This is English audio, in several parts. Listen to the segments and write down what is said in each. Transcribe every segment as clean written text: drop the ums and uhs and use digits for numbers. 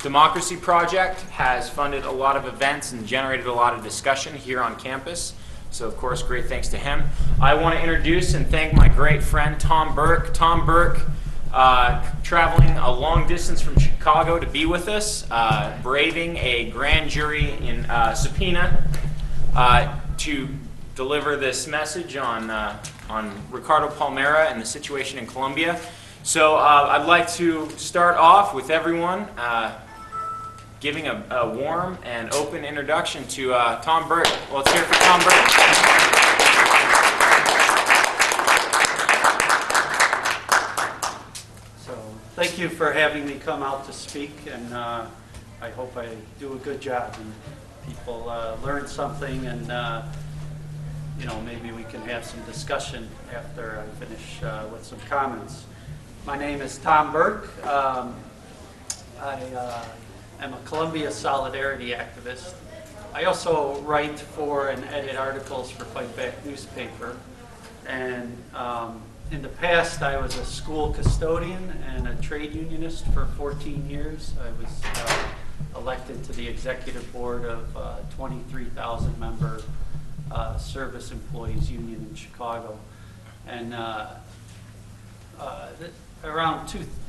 Democracy Project has funded a lot of events and generated a lot of discussion here on campus. So of course, great thanks to him. I want to introduce and thank my great friend Tom Burke. Tom Burke, traveling a long distance from Chicago to be with us, braving a grand jury in subpoena to deliver this message on Ricardo Palmera and the situation in Colombia. So I'd like to start off with everyone giving a warm and open introduction to Tom Burke. Well, let's hear it for Tom Burke. So thank you for having me come out to speak, and I hope I do a good job and people learn something, and you know, maybe we can have some discussion after I finish with some comments. My name is Tom Burke. I'm a Colombia Solidarity activist. I also write for and edit articles for Fight Back newspaper. And in the past, I was a school custodian and a trade unionist for 14 years. I was elected to the executive board of 23,000 member service employees union in Chicago. And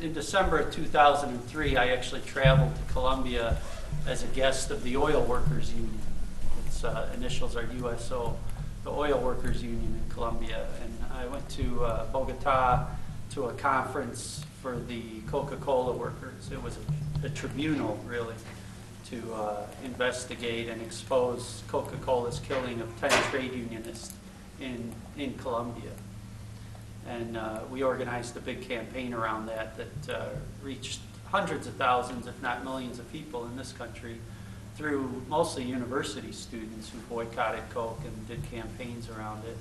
in December of 2003, I actually traveled to Colombia as a guest of the Oil Workers Union. Its initials are USO, the Oil Workers Union in Colombia. And I went to Bogota to a conference for the Coca-Cola workers. It was a tribunal, really, to investigate and expose Coca-Cola's killing of 10 trade unionists in Colombia. And we organized a big campaign around that reached hundreds of thousands, if not millions of people in this country through mostly university students who boycotted Coke and did campaigns around it.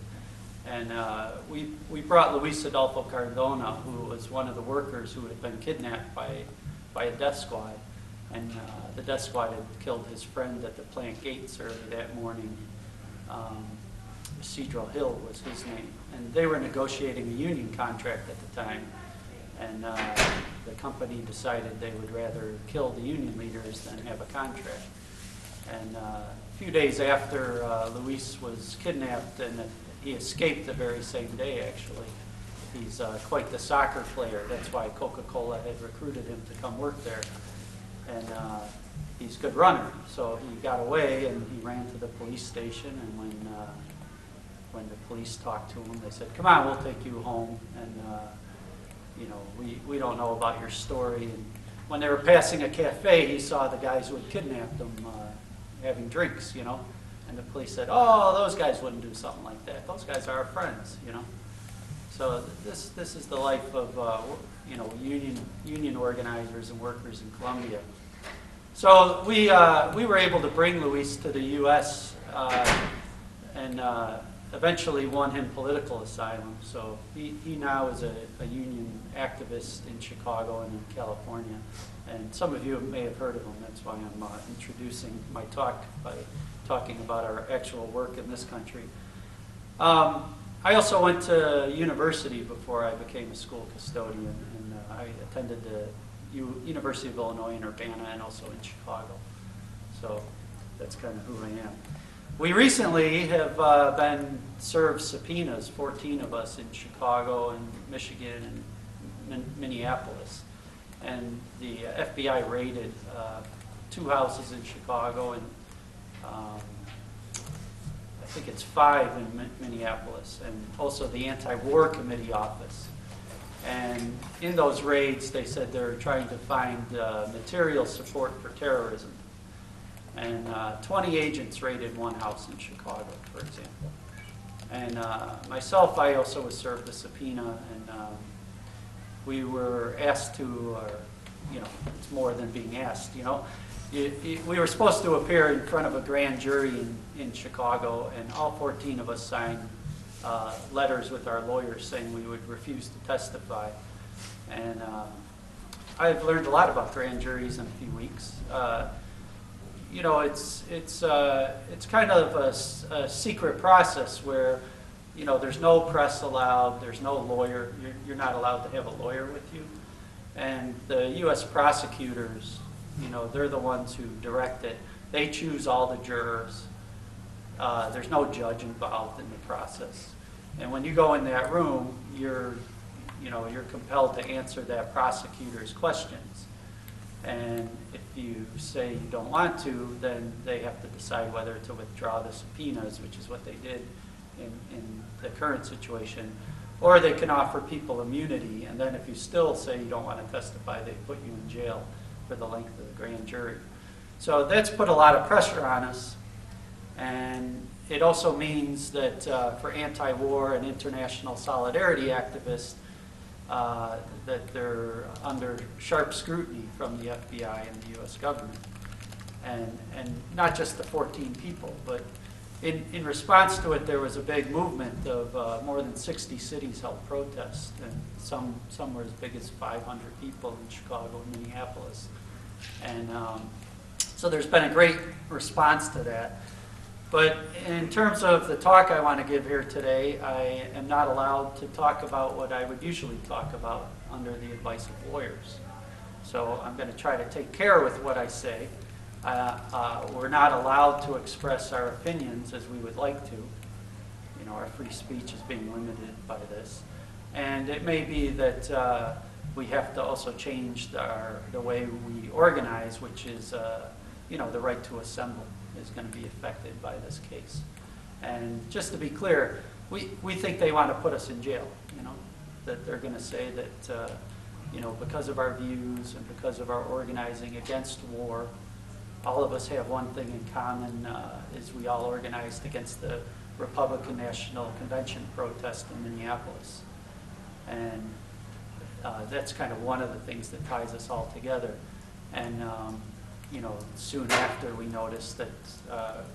And we brought Luis Adolfo Cardona, who was one of the workers who had been kidnapped by a death squad. And the death squad had killed his friend at the plant gates early that morning. Cedral Hill was his name. And they were negotiating a union contract at the time. And the company decided they would rather kill the union leaders than have a contract. And a few days after Luis was kidnapped, and he escaped the very same day, actually. He's quite the soccer player. That's why Coca-Cola had recruited him to come work there. And he's a good runner. So he got away and he ran to the police station, and when the police talked to him, they said, "Come on, we'll take you home, and you know, we don't know about your story." And when they were passing a cafe, he saw the guys who had kidnapped him having drinks, you know, and the police said, "Oh, those guys wouldn't do something like that. Those guys are our friends," you know. So this is the life of you know, union organizers and workers in Colombia. So we were able to bring Luis to the U.S. And eventually won him political asylum. So he now is a union activist in Chicago and in California. And some of you may have heard of him. That's why I'm introducing my talk by talking about our actual work in this country. I also went to university before I became a school custodian, and I attended the University of Illinois in Urbana and also in Chicago. So that's kind of who I am. We recently have been served subpoenas, 14 of us in Chicago and Michigan and Minneapolis. And the FBI raided 2 houses in Chicago and I think it's 5 in Minneapolis, and also the Anti-War Committee office. And in those raids, they said they're trying to find material support for terrorism. And 20 agents raided 1 house in Chicago, for example. And myself, I also was served a subpoena, and we were asked to, you know, it's more than being asked, you know. We were supposed to appear in front of a grand jury in Chicago, and all 14 of us signed letters with our lawyers saying we would refuse to testify. And I've learned a lot about grand juries in a few weeks. You know, it's kind of a secret process where, you know, there's no press allowed, there's no lawyer, you're not allowed to have a lawyer with you. And the U.S. prosecutors, you know, they're the ones who direct it. They choose all the jurors. There's no judge involved in the process. And when you go in that room, you're compelled to answer that prosecutor's questions. And if you say you don't want to, then they have to decide whether to withdraw the subpoenas, which is what they did in the current situation. Or they can offer people immunity, and then if you still say you don't want to testify, they put you in jail for the length of the grand jury. So that's put a lot of pressure on us. And it also means that for anti-war and international solidarity activists, that they're under sharp scrutiny from the FBI and the U.S. government. And not just the 14 people, but in response to it, there was a big movement of more than 60 cities held protests, and some were as big as 500 people in Chicago and Minneapolis. And so there's been a great response to that. But in terms of the talk I want to give here today, I am not allowed to talk about what I would usually talk about under the advice of lawyers. So I'm going to try to take care with what I say. We're not allowed to express our opinions as we would like to. You know, our free speech is being limited by this. And it may be that we have to also change the way we organize, which is, you know, the right to assemble is going to be affected by this case. And just to be clear, we think they want to put us in jail, you know, that they're going to say that, you know, because of our views and because of our organizing against war, all of us have one thing in common, is we all organized against the Republican National Convention protest in Minneapolis. And that's kind of one of the things that ties us all together. And you know, soon after we noticed that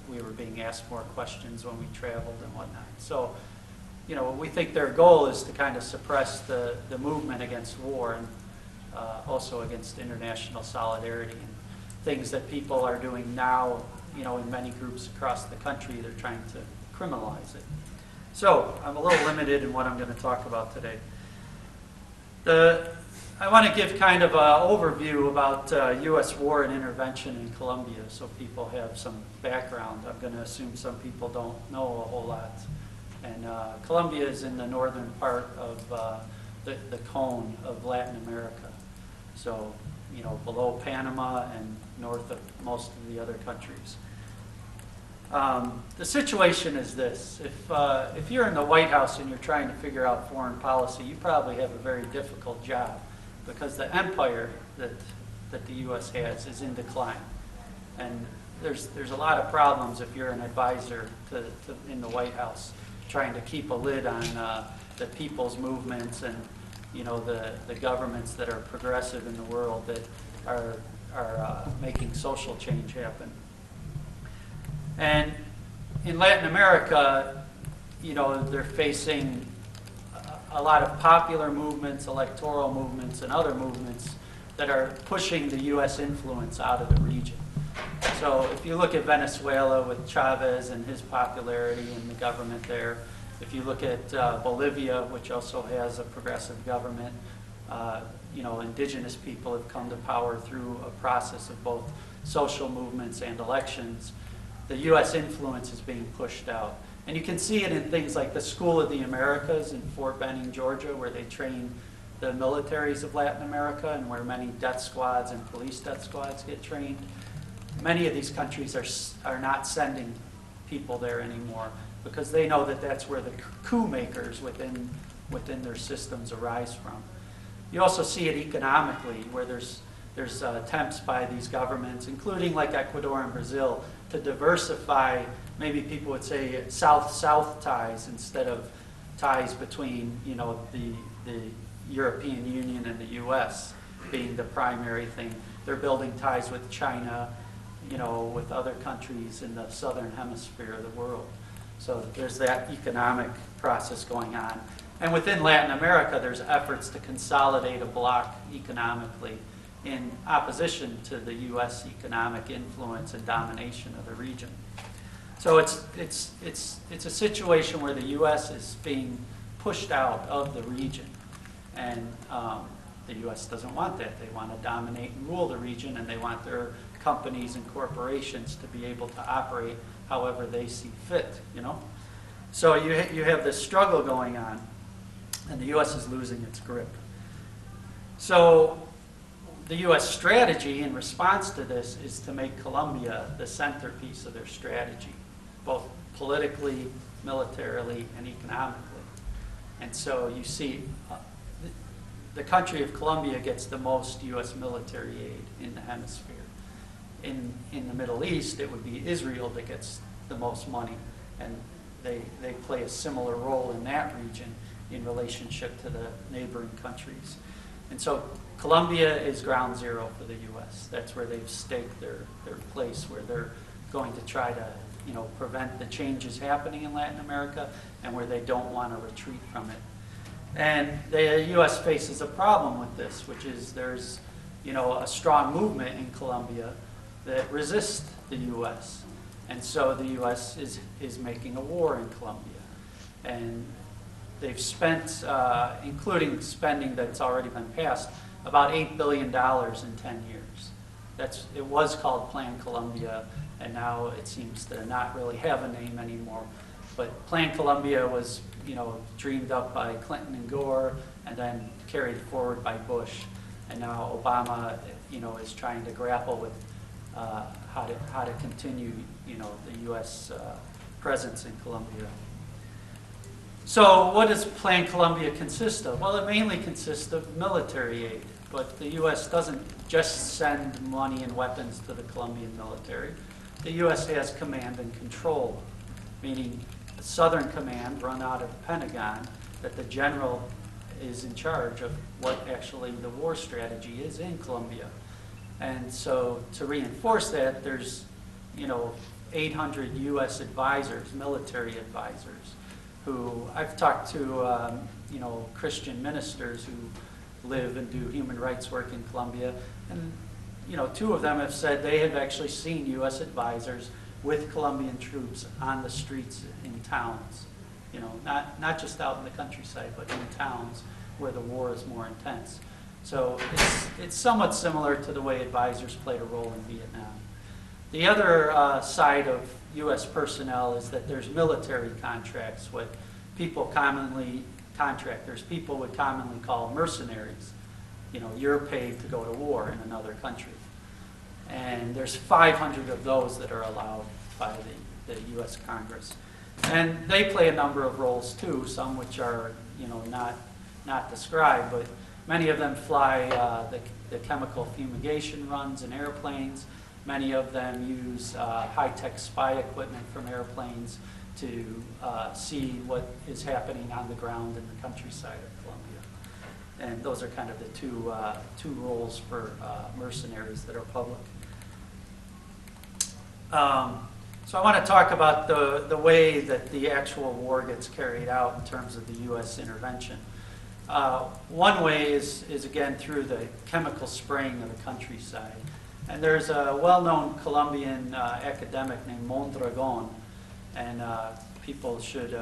we were being asked more questions when we traveled and whatnot. So, you know, we think their goal is to kind of suppress the movement against war and also against international solidarity and things that people are doing now, you know, in many groups across the country. They're trying to criminalize it. So I'm a little limited in what I'm going to talk about today. I want to give kind of an overview about U.S. war and intervention in Colombia so people have some background. I'm going to assume some people don't know a whole lot. And Colombia is in the northern part of the cone of Latin America. So, you know, below Panama and north of most of the other countries. The situation is this. If you're in the White House and you're trying to figure out foreign policy, you probably have a very difficult job, because the empire that the U.S. has is in decline. And there's a lot of problems if you're an advisor in the White House trying to keep a lid on the people's movements and, you know, the governments that are progressive in the world that are making social change happen. And in Latin America, you know, they're facing a lot of popular movements, electoral movements, and other movements that are pushing the U.S. influence out of the region. So if you look at Venezuela with Chavez and his popularity in the government there, if you look at Bolivia, which also has a progressive government, you know, indigenous people have come to power through a process of both social movements and elections. The U.S. influence is being pushed out. And you can see it in things like the School of the Americas in Fort Benning, Georgia, where they train the militaries of Latin America and where many death squads and police death squads get trained. Many of these countries are not sending people there anymore because they know that that's where the coup makers within their systems arise from. You also see it economically, where there's attempts by these governments, including like Ecuador and Brazil, to diversify, maybe people would say South-South ties instead of ties between, you know, the European Union and the U.S. being the primary thing. They're building ties with China, you know, with other countries in the southern hemisphere of the world. So there's that economic process going on. And within Latin America, there's efforts to consolidate a bloc economically in opposition to the U.S. economic influence and domination of the region. So it's a situation where the U.S. is being pushed out of the region. And the U.S. doesn't want that. They want to dominate and rule the region, and they want their companies and corporations to be able to operate however they see fit, you know? So you have this struggle going on, and the U.S. is losing its grip. So the U.S. strategy in response to this is to make Colombia the centerpiece of their strategy, both politically, militarily, and economically. And so you see the country of Colombia gets the most U.S. military aid in the hemisphere. In the Middle East, it would be Israel that gets the most money, and they play a similar role in that region in relationship to the neighboring countries. And so Colombia is ground zero for the U.S. That's where they've staked their place, where they're going to try to, you know, prevent the changes happening in Latin America, and where they don't want to retreat from it. And the U.S. faces a problem with this, which is there's, you know, a strong movement in Colombia that resists the U.S. And so the U.S. is making a war in Colombia. And they've spent, including spending that's already been passed, about $8 billion in 10 years. It was called Plan Colombia, and now it seems to not really have a name anymore. But Plan Colombia was, you know, dreamed up by Clinton and Gore, and then carried forward by Bush. And now Obama, you know, is trying to grapple with how to continue, you know, the U.S. Presence in Colombia. So what does Plan Colombia consist of? Well, it mainly consists of military aid, but the U.S. doesn't just send money and weapons to the Colombian military. The U.S. has command and control, meaning the Southern Command run out of the Pentagon, that the general is in charge of what actually the war strategy is in Colombia. And so to reinforce that, there's, you know, 800 U.S. advisors, military advisors, who I've talked to, you know, Christian ministers who live and do human rights work in Colombia, and, you know, 2 of them have said they have actually seen U.S. advisors with Colombian troops on the streets in towns, you know, not just out in the countryside, but in towns where the war is more intense. So it's somewhat similar to the way advisors played a role in Vietnam. The other side of U.S. personnel is that there's military contracts, what people would commonly call mercenaries. You know, you're paid to go to war in another country. And there's 500 of those that are allowed by the U.S. Congress. And they play a number of roles too, some which are, you know, not described, but many of them fly the chemical fumigation runs in airplanes. Many of them use high-tech spy equipment from airplanes to see what is happening on the ground in the countryside of Colombia. And those are kind of the two roles for mercenaries that are public. So I want to talk about the way that the actual war gets carried out in terms of the U.S. intervention. One way is again through the chemical spraying of the countryside. And there's a well-known Colombian academic named Mondragon, and people should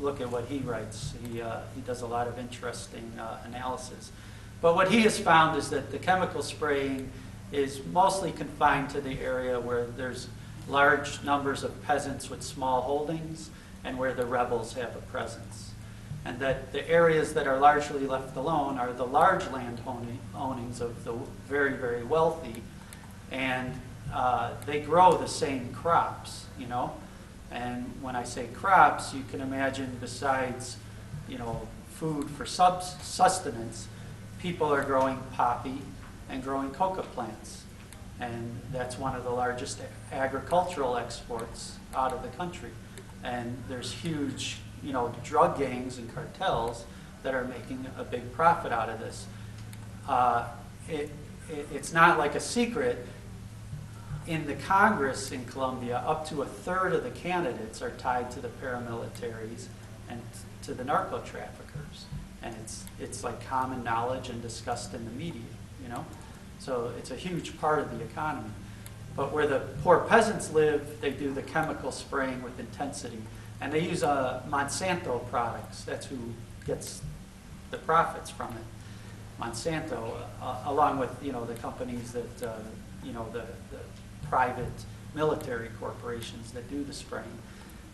look at what he writes. He does a lot of interesting analysis. But what he has found is that the chemical spraying is mostly confined to the area where there's large numbers of peasants with small holdings and where the rebels have a presence. And that the areas that are largely left alone are the large land ownings of the very, very wealthy, and they grow the same crops, you know. And when I say crops, you can imagine besides, you know, food for sustenance, people are growing poppy and growing coca plants. And that's one of the largest agricultural exports out of the country. And there's huge, you know, drug gangs and cartels that are making a big profit out of this. It's not like a secret. In the Congress in Colombia, up to 1/3 of the candidates are tied to the paramilitaries and to the narco traffickers. And it's like common knowledge and discussed in the media, you know? So it's a huge part of the economy. But where the poor peasants live, they do the chemical spraying with intensity. And they use Monsanto products. That's who gets the profits from it. Monsanto, along with, you know, the companies that, you know, the private military corporations that do the spraying.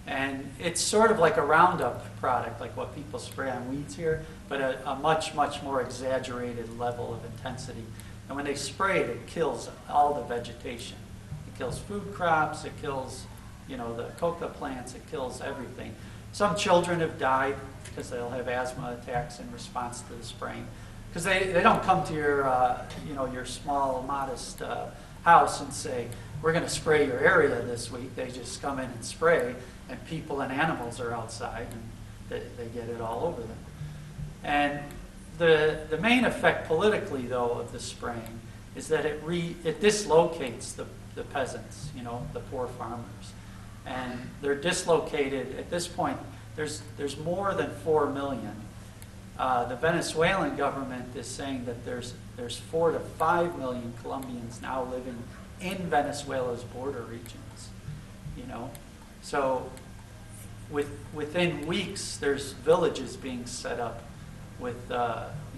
And it's sort of like a Roundup product, like what people spray on weeds here, but a much, much more exaggerated level of intensity. And when they spray it, it kills all the vegetation. It kills food crops, it kills, you know, the coca plants, it kills everything. Some children have died because they'll have asthma attacks in response to the spraying. Because they don't come to your, you know, your small, modest house and say, we're going to spray your area this week. They just come in and spray, and people and animals are outside, and they get it all over them. And the main effect politically, though, of the spraying is that it dislocates the peasants, you know, the poor farmers. And they're dislocated. At this point, there's more than 4 million. The Venezuelan government is saying that there's 4 to 5 million Colombians now living in Venezuela's border regions, you know. So within weeks, there's villages being set up with,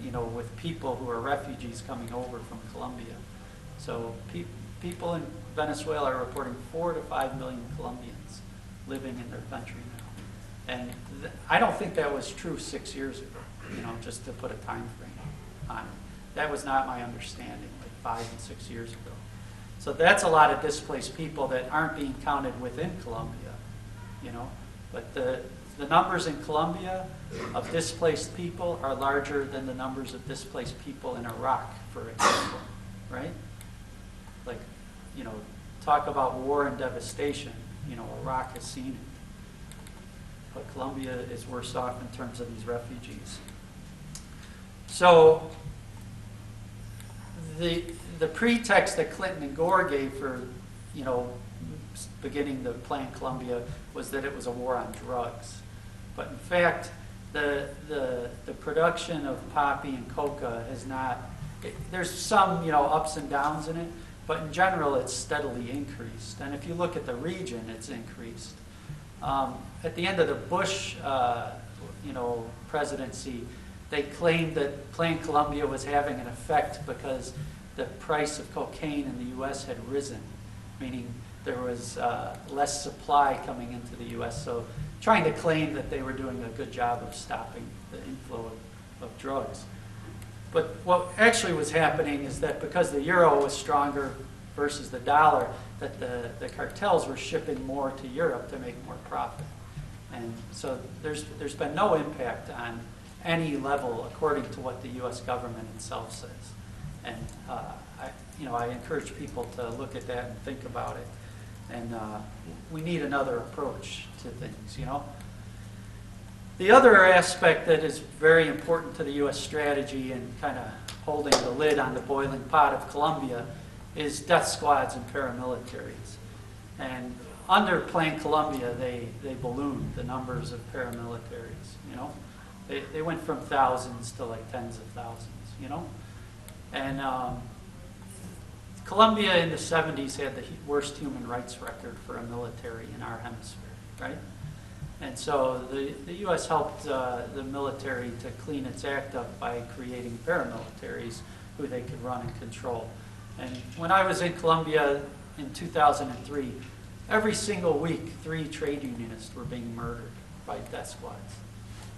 you know, with people who are refugees coming over from Colombia. So people in Venezuela are reporting 4 to 5 million Colombians living in their country now. And I don't think that was true 6 years ago, you know, just to put a time frame on it. That was not my understanding, like 5 and 6 years ago. So that's a lot of displaced people that aren't being counted within Colombia, you know. But the numbers in Colombia of displaced people are larger than the numbers of displaced people in Iraq, for example, right? Like, you know, talk about war and devastation. You know, Iraq has seen it. But Colombia is worse off in terms of these refugees. So the pretext that Clinton and Gore gave for, you know, beginning the Plan Colombia was that it was a war on drugs. But in fact, the production of poppy and coca has not, there's some, you know, ups and downs in it, but in general it's steadily increased. And if you look at the region, it's increased. At the end of the Bush, you know, presidency, they claimed that Plan Colombia was having an effect because the price of cocaine in the U.S. had risen, meaning there was less supply coming into the U.S. So trying to claim that they were doing a good job of stopping the inflow of drugs. But what actually was happening is that because the euro was stronger versus the dollar, that the cartels were shipping more to Europe to make more profit. And so there's been no impact on any level according to what the U.S. government itself says. And I encourage people to look at that and think about it. And we need another approach to things, you know. The other aspect that is very important to the U.S. strategy and kind of holding the lid on the boiling pot of Colombia is death squads and paramilitaries. And under Plan Colombia, they ballooned the numbers of paramilitaries, you know. They went from thousands to like tens of thousands, you know. And Colombia in the 70s had the worst human rights record for a military in our hemisphere, right? And so the U.S. helped the military to clean its act up by creating paramilitaries who they could run and control. And when I was in Colombia in 2003, every single week, 3 trade unionists were being murdered by death squads.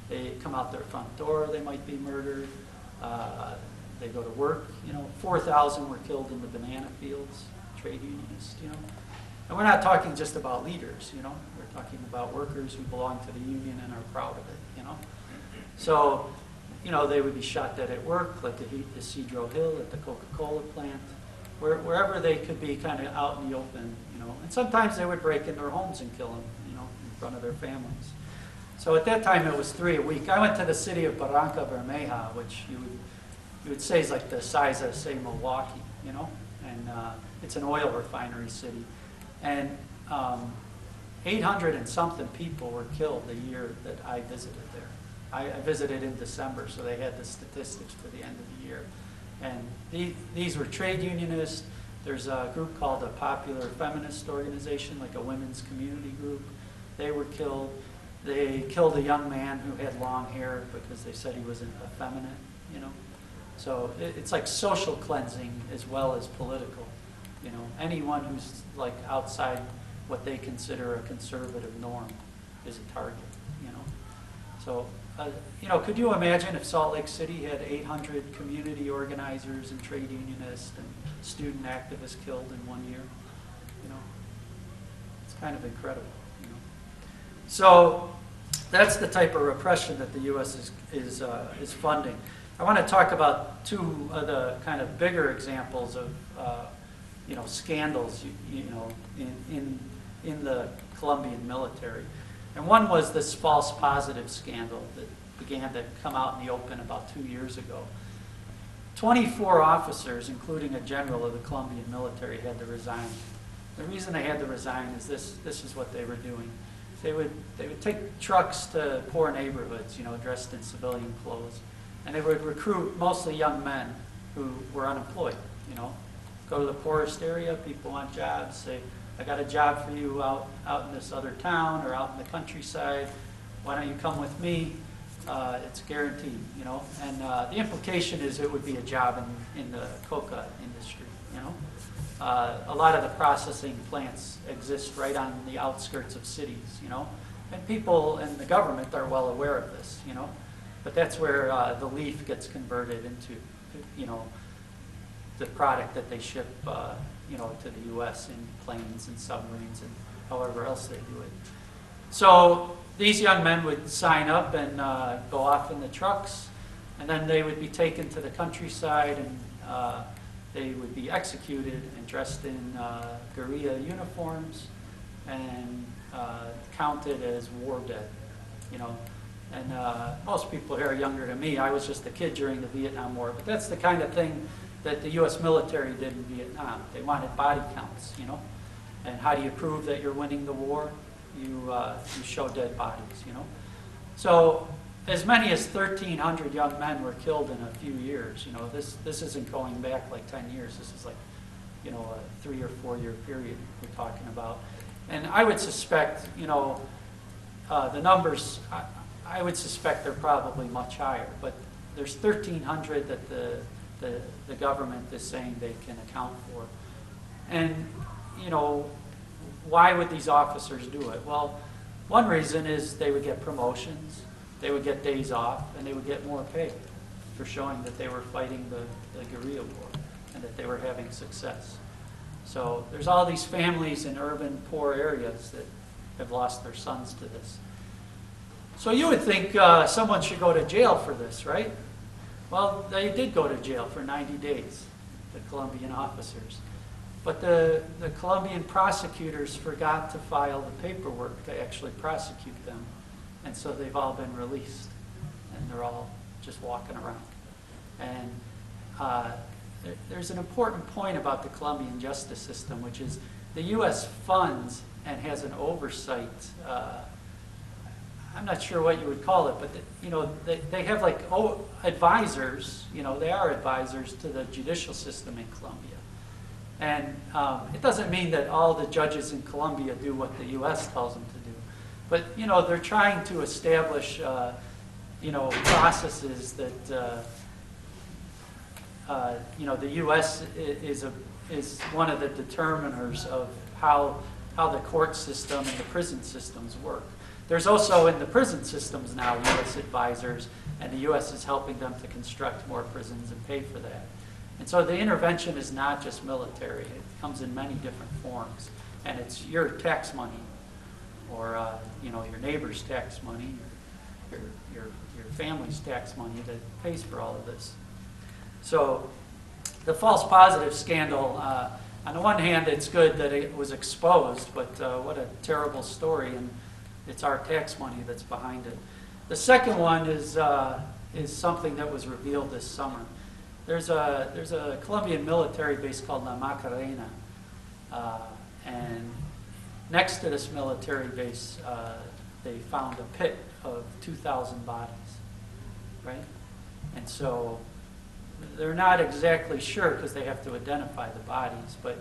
They come out their front door, they might be murdered. They go to work, you know, 4,000 were killed in the banana fields, trade unionists, you know. And we're not talking just about leaders, you know. We're talking about workers who belong to the union and are proud of it, you know. So, you know, they would be shot dead at work, like at Isidro Hill, at the Coca-Cola plant, wherever they could be kind of out in the open, you know. And sometimes they would break in their homes and kill them, you know, in front of their families. So at that time, it was 3 a week. I went to the city of Barranca Bermeja, which you would say is like the size of, say, Milwaukee, you know, and it's an oil refinery city. And 800 and something people were killed the year that I visited there. I visited in December, so they had the statistics for the end of the year. And these were trade unionists. There's a group called the Popular Feminist Organization, like a women's community group. They were killed. They killed a young man who had long hair because they said he was effeminate, you know. So it's like social cleansing as well as political. You know, anyone who's like outside what they consider a conservative norm is a target, you know. So, you know, could you imagine if Salt Lake City had 800 community organizers and trade unionists and student activists killed in 1 year? You know, it's kind of incredible, you know. So that's the type of repression that the U.S. is funding. I want to talk about two of the kind of bigger examples of, you know, scandals, you know, in the Colombian military. And one was this false positive scandal that began to come out in the open about 2 years ago. 24 officers, including a general of the Colombian military, had to resign. The reason they had to resign is this is what they were doing. They would take trucks to poor neighborhoods, you know, dressed in civilian clothes, and they would recruit mostly young men who were unemployed, you know. Go to the poorest area, people want jobs, say, I got a job for you out in this other town or out in the countryside. Why don't you come with me? It's guaranteed, you know. And the implication is it would be a job in the coca industry, you know. A lot of the processing plants exist right on the outskirts of cities, you know. And people in the government are well aware of this, you know. But that's where the leaf gets converted into, you know, the product that they ship, you know, to the U.S. in planes and submarines and however else they do it. So these young men would sign up and go off in the trucks, and then they would be taken to the countryside and they would be executed and dressed in guerrilla uniforms and counted as war dead, you know. And most people here are younger than me. I was just a kid during the Vietnam War, but that's the kind of thing that the U.S. military did in Vietnam. They wanted body counts, you know. And how do you prove that you're winning the war? You show dead bodies, you know. So as many as 1,300 young men were killed in a few years. You know, this isn't going back like 10 years. This is like, you know, a 3 or 4 year period we're talking about. And I would suspect, you know, the numbers, I would suspect they're probably much higher. But there's 1,300 that the government is saying they can account for. And, you know, why would these officers do it? Well, one reason is they would get promotions, they would get days off, and they would get more pay for showing that they were fighting the guerrilla war and that they were having success. So there's all these families in urban poor areas that have lost their sons to this. So you would think someone should go to jail for this, right? Well, they did go to jail for 90 days, the Colombian officers. But the Colombian prosecutors forgot to file the paperwork to actually prosecute them. And so they've all been released. And they're all just walking around. And there's an important point about the Colombian justice system, which is the U.S. funds and has an oversight. I'm not sure what you would call it, but you know, they have like advisors. You know, they are advisors to the judicial system in Colombia. And it doesn't mean that all the judges in Colombia do what the U.S. tells them to do. But, you know, they're trying to establish, you know, processes that, you know, the U.S. is one of the determiners of how the court system and the prison systems work. There's also in the prison systems now U.S. advisors, and the U.S. is helping them to construct more prisons and pay for that. And so the intervention is not just military. It comes in many different forms. And it's your tax money or you know, your neighbor's tax money, your family's tax money that pays for all of this. So the false positive scandal, on the one hand, it's good that it was exposed, but what a terrible story, and it's our tax money that's behind it. The second one is something that was revealed this summer. There's a Colombian military base called La Macarena, and next to this military base, they found a pit of 2,000 bodies, right? And so they're not exactly sure because they have to identify the bodies, but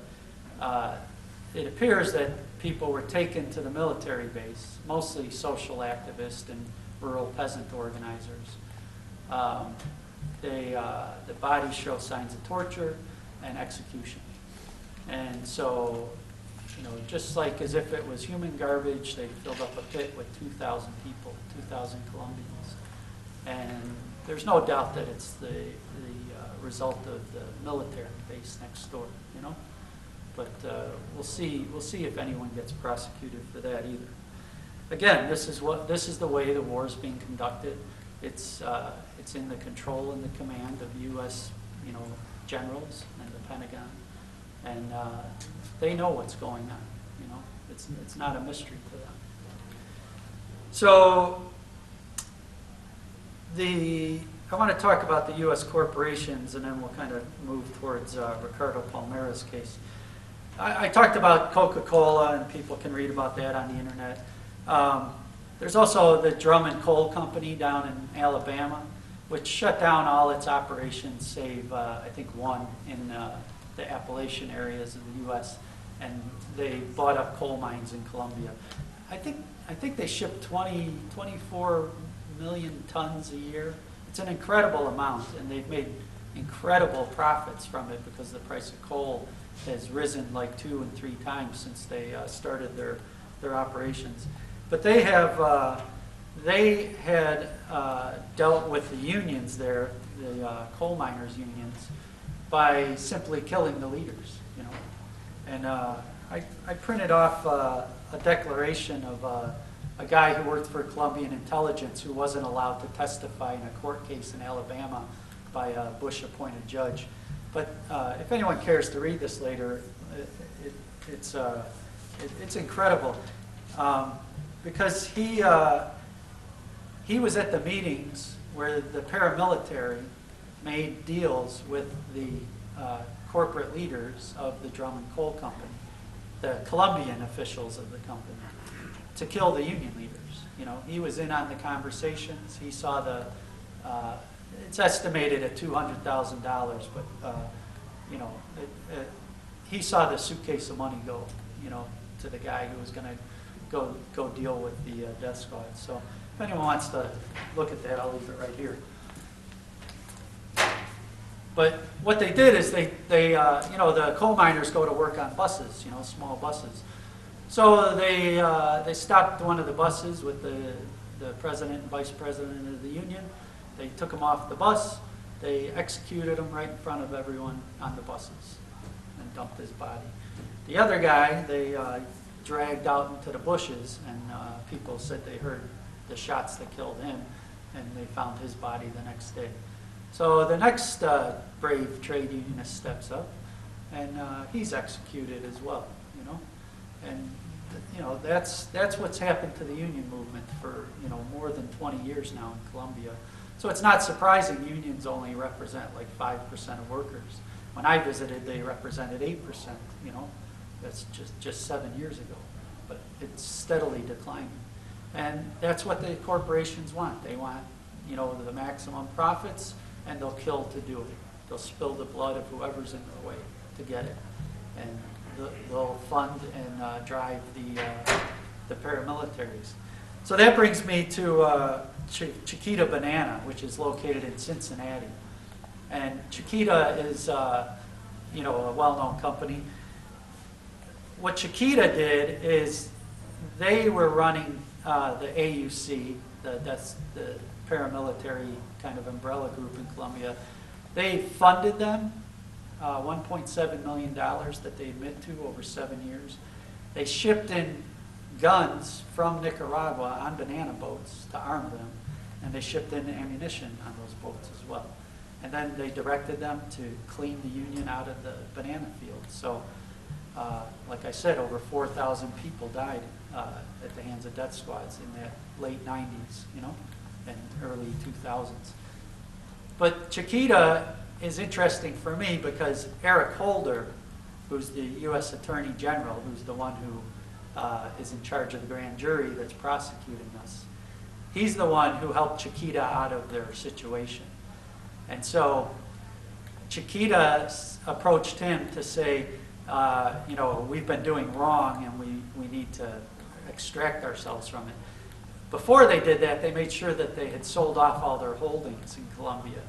it appears that people were taken to the military base, mostly social activists and rural peasant organizers. the bodies show signs of torture and execution. And so, just like as if it was human garbage, they filled up a pit with 2,000 people, 2,000 Colombians. And there's no doubt that it's the result of the military base next door, But we'll see if anyone gets prosecuted for that either. Again, this is the way the war is being conducted. It's in the control and the command of U.S. generals and the Pentagon, and they know what's going on. It's not a mystery to them. So I want to talk about the U.S. corporations, and then we'll kind of move towards Ricardo Palmera's case. I talked about Coca-Cola, and people can read about that on the internet. There's also the Drummond Coal Company down in Alabama, which shut down all its operations, save I think one in the Appalachian areas of the U.S., and they bought up coal mines in Colombia. I think they ship 24 million tons a year. It's an incredible amount, and they've made incredible profits from it because the price of coal has risen like 2 and 3 times since they started their operations. But they had dealt with the unions there, the coal miners' unions, by simply killing the leaders, And I printed off a declaration of a guy who worked for Colombian intelligence who wasn't allowed to testify in a court case in Alabama by a Bush-appointed judge. But if anyone cares to read this later, it's incredible. Because he was at the meetings where the paramilitary made deals with the corporate leaders of the Drummond Coal Company, the Colombian officials of the company, to kill the union leaders. He was in on the conversations. He saw it's estimated at $200,000, but he saw the suitcase of money go, to the guy who was going to go deal with the death squad. So if anyone wants to look at that, I'll leave it right here. But what they did is the coal miners go to work on buses, small buses. So they stopped one of the buses with the president and vice president of the union. They took him off the bus. They executed him right in front of everyone on the buses and dumped his body. The other guy, they dragged out into the bushes, and people said they heard the shots that killed him, and they found his body the next day. So the next brave trade unionist steps up, and he's executed as well, And that's what's happened to the union movement for more than 20 years now in Colombia. So it's not surprising unions only represent like 5% of workers. When I visited, they represented 8%. That's just 7 years ago, but it's steadily declining. And that's what the corporations want. They want, the maximum profits, and they'll kill to do it. They'll spill the blood of whoever's in their way to get it. And they'll fund and drive the paramilitaries. So that brings me to Chiquita Banana, which is located in Cincinnati. And Chiquita is, a well-known company. What Chiquita did is they were running the AUC, that's the paramilitary kind of umbrella group in Colombia. They funded them $1.7 million that they admit to over 7 years. They shipped in guns from Nicaragua on banana boats to arm them, and they shipped in ammunition on those boats as well. And then they directed them to clean the union out of the banana fields. So, like I said, over 4,000 people died at the hands of death squads in the late 90s, and early 2000s. But Chiquita is interesting for me because Eric Holder, who's the U.S. Attorney General, who's the one who is in charge of the grand jury that's prosecuting us, he's the one who helped Chiquita out of their situation. And so Chiquita approached him to say, we've been doing wrong and we need to extract ourselves from it. Before they did that, they made sure that they had sold off all their holdings in Colombia.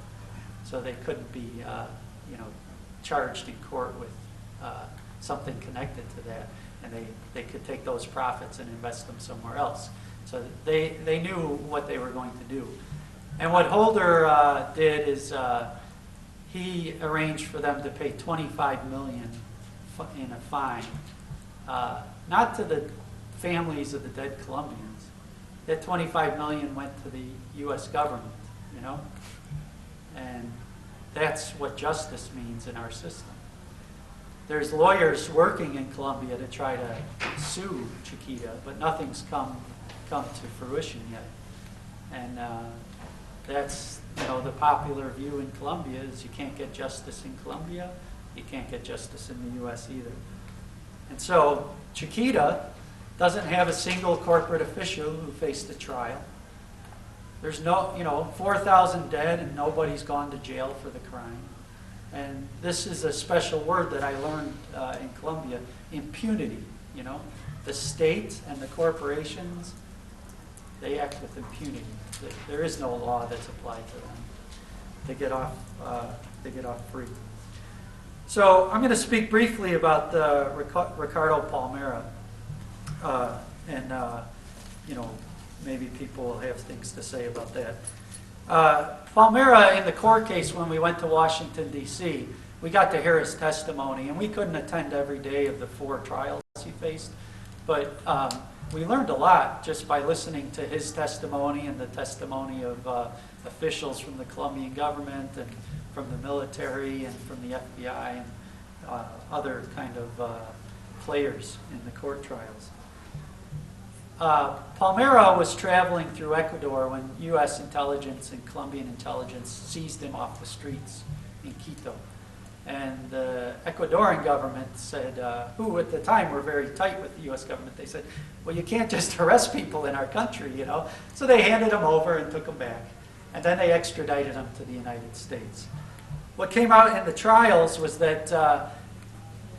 so they couldn't be, charged in court with something connected to that, and they could take those profits and invest them somewhere else. So they knew what they were going to do. And what Holder did is he arranged for them to pay $25 million in a fine, not to the families of the dead Colombians. That $25 million went to the U.S. government, and that's what justice means in our system. There's lawyers working in Colombia to try to sue Chiquita, but nothing's come to fruition yet. And that's, the popular view in Colombia is you can't get justice in Colombia, you can't get justice in the U.S. either. And so Chiquita doesn't have a single corporate official who faced a trial. There's 4,000 dead and nobody's gone to jail for the crime. And this is a special word that I learned in Colombia, impunity. The state and the corporations, they act with impunity. There is no law that's applied to them. They get off free. So I'm going to speak briefly about Ricardo Palmera, maybe people will have things to say about that. Palmera, in the court case when we went to Washington, D.C., we got to hear his testimony, and we couldn't attend every day of the 4 trials he faced, but we learned a lot just by listening to his testimony and the testimony of officials from the Colombian government and from the military and from the FBI and other kind of players in the court trials. Palmera was traveling through Ecuador when U.S. intelligence and Colombian intelligence seized him off the streets in Quito. And the Ecuadorian government said, who at the time were very tight with the U.S. government, they said, well, you can't just arrest people in our country, So they handed him over and took him back. And then they extradited him to the United States. What came out in the trials was that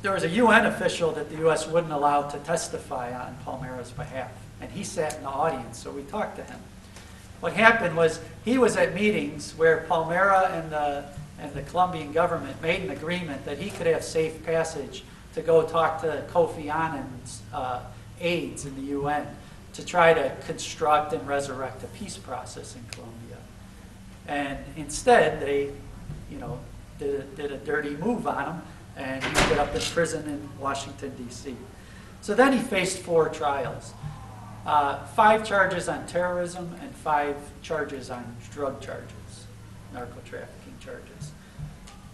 there was a UN official that the U.S. wouldn't allow to testify on Palmera's behalf. And he sat in the audience, so we talked to him. What happened was he was at meetings where Palmera and the Colombian government made an agreement that he could have safe passage to go talk to Kofi Annan's aides in the UN to try to construct and resurrect a peace process in Colombia. And instead, they, did a dirty move on him, and he ended up in prison in Washington, D.C. So then he faced 4 trials. 5 charges on terrorism and 5 charges on drug charges, narco-trafficking charges.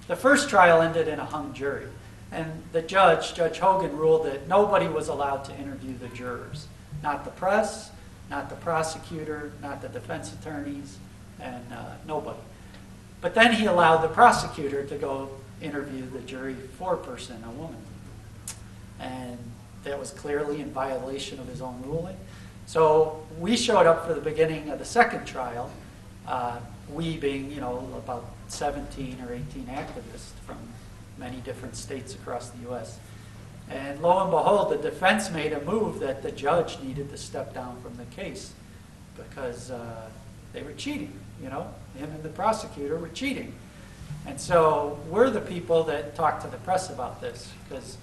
The first trial ended in a hung jury, and the Judge Hogan, ruled that nobody was allowed to interview the jurors. Not the press, not the prosecutor, not the defense attorneys, and nobody. But then he allowed the prosecutor to go interview the jury foreperson, a woman. And that was clearly in violation of his own ruling. So we showed up for the beginning of the second trial, we being, about 17 or 18 activists from many different states across the U.S. And lo and behold, the defense made a move that the judge needed to step down from the case because they were cheating, Him and the prosecutor were cheating. And so we're the people that talk to the press about this because,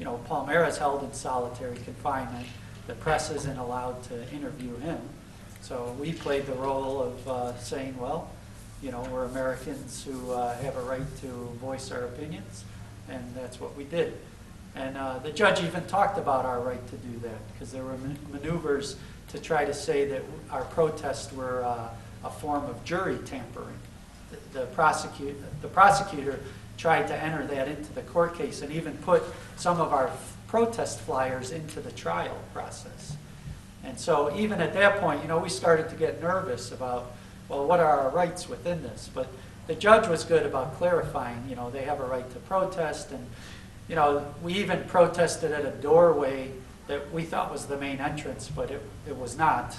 Palmera is held in solitary confinement. The press isn't allowed to interview him. So we played the role of saying, well, we're Americans who have a right to voice our opinions, and that's what we did. And the judge even talked about our right to do that because there were maneuvers to try to say that our protests were a form of jury tampering. The prosecutor tried to enter that into the court case and even put some of our protest flyers into the trial process. And so even at that point, we started to get nervous about, well, what are our rights within this? But the judge was good about clarifying, they have a right to protest. And, we even protested at a doorway that we thought was the main entrance, but it was not.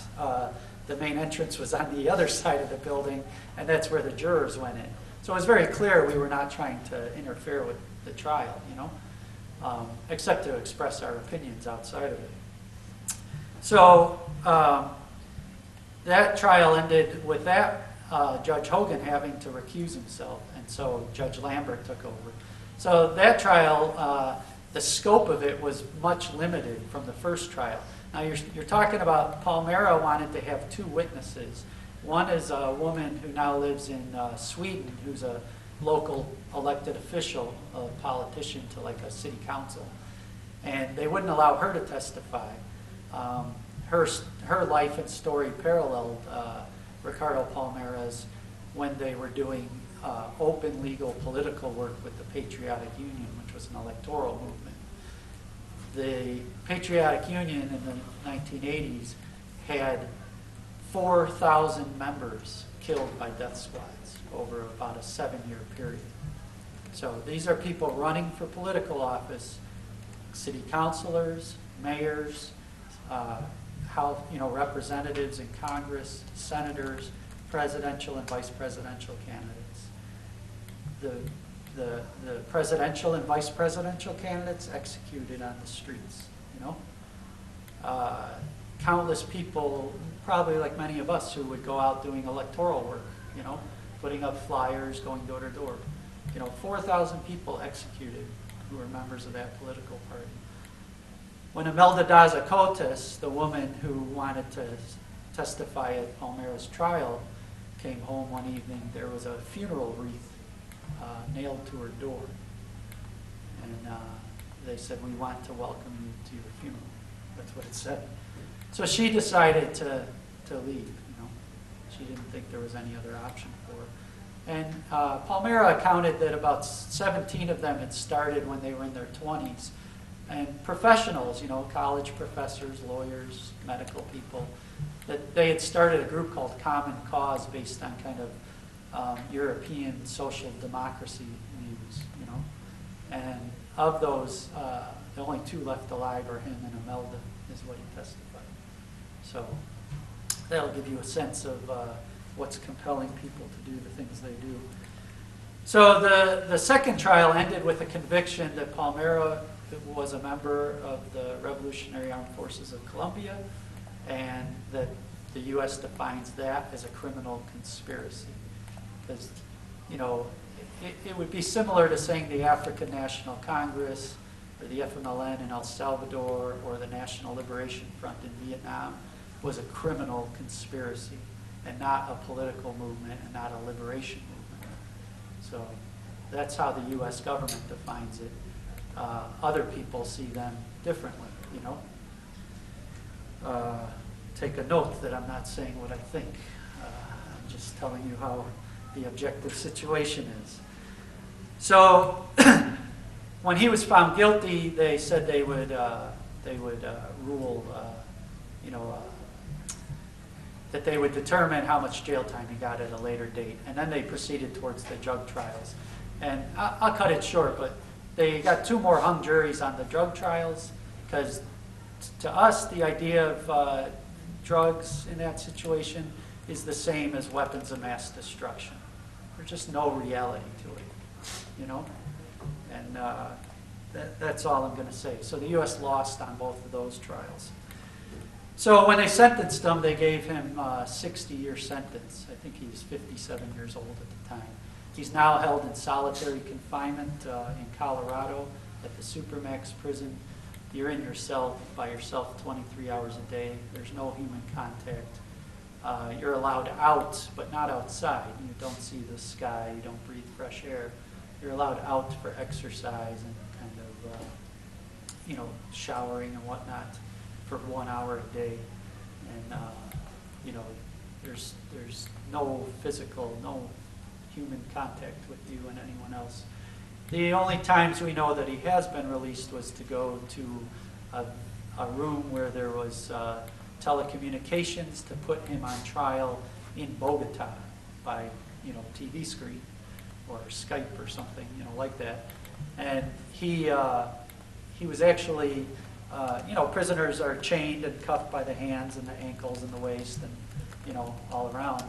The main entrance was on the other side of the building, and that's where the jurors went in. So it was very clear we were not trying to interfere with the trial, except to express our opinions outside of it. So that trial ended with that Judge Hogan having to recuse himself and And so Judge Lambert took over. So that trial, the scope of it was much limited from the first trial. Now you're talking about Palmera wanted to have 2 witnesses. One is a woman who now lives in Sweden, who's a local elected official, a politician to like a city council. And they wouldn't allow her to testify. Her life and story paralleled Ricardo Palmera's when they were doing open legal political work with the Patriotic Union, which was an electoral movement. The Patriotic Union in the 1980s had 4,000 members killed by death squads over about a 7-year period. So these are people running for political office, city councilors, mayors, representatives in Congress, senators, presidential and vice presidential candidates. The presidential and vice presidential candidates executed on the streets, countless people, probably like many of us, who would go out doing electoral work, putting up flyers, going door to door. 4,000 people executed who were members of that political party. When Imelda Daza Cotes, the woman who wanted to testify at Palmera's trial, came home one evening, there was a funeral wreath nailed to her door. And they said, "We want to welcome you to your funeral." That's what it said. So she decided to leave. She didn't think there was any other option for her. And Palmera counted that about 17 of them had started when they were in their 20s. And professionals, college professors, lawyers, medical people, that they had started a group called Common Cause based on kind of European social democracy views, And of those, the only 2 left alive are him and Imelda, is what he testified. So that'll give you a sense of what's compelling people to do the things they do. So the second trial ended with a conviction that Palmera was a member of the Revolutionary Armed Forces of Colombia, and that the U.S. defines that as a criminal conspiracy. Because, it would be similar to saying the African National Congress or the FMLN in El Salvador or the National Liberation Front in Vietnam was a criminal conspiracy and not a political movement and not a liberation movement. So that's how the U.S. government defines it. Other people see them differently, Take a note that I'm not saying what I think. I'm just telling you how the objective situation is. So when he was found guilty, they said they would rule, that they would determine how much jail time he got at a later date. And then they proceeded towards the drug trials. And I'll cut it short, but they got 2 more hung juries on the drug trials, because to us, the idea of drugs in that situation is the same as weapons of mass destruction. There's just no reality to it, And that's all I'm going to say. So the U.S. lost on both of those trials. So when they sentenced him, they gave him a 60-year sentence. I think he was 57 years old at the time. He's now held in solitary confinement in Colorado at the Supermax prison. You're in your cell by yourself 23 hours a day. There's no human contact. You're allowed out, but not outside. You don't see the sky. You don't breathe fresh air. You're allowed out for exercise and kind of, showering and whatnot for 1 hour a day. And, there's no physical, no human contact with you and anyone else. The only times we know that he has been released was to go to a room where there was telecommunications to put him on trial in Bogota by, TV screen or Skype or something, like that. And he was actually, prisoners are chained and cuffed by the hands and the ankles and the waist and, all around.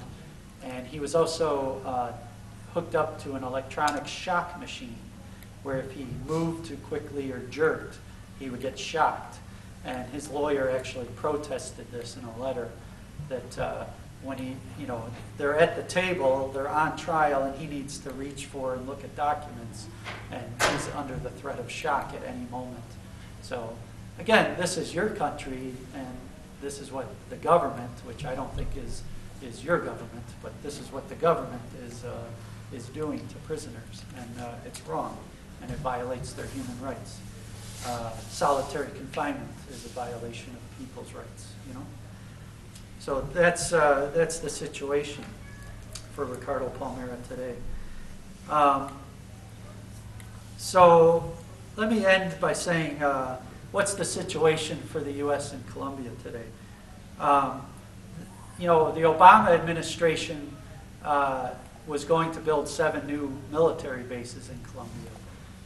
And he was also hooked up to an electronic shock machine where if he moved too quickly or jerked, he would get shocked. And his lawyer actually protested this in a letter, that when they're at the table, they're on trial, and he needs to reach for and look at documents, and he's under the threat of shock at any moment. So, again, this is your country, and this is what the government, which I don't think is your government, but this is what the government is doing to prisoners, and it's wrong, and it violates their human rights. Solitary confinement is a violation of people's rights, So that's the situation for Ricardo Palmera today. So let me end by saying, what's the situation for the U.S. and Colombia today? The Obama administration was going to build 7 new military bases in Colombia.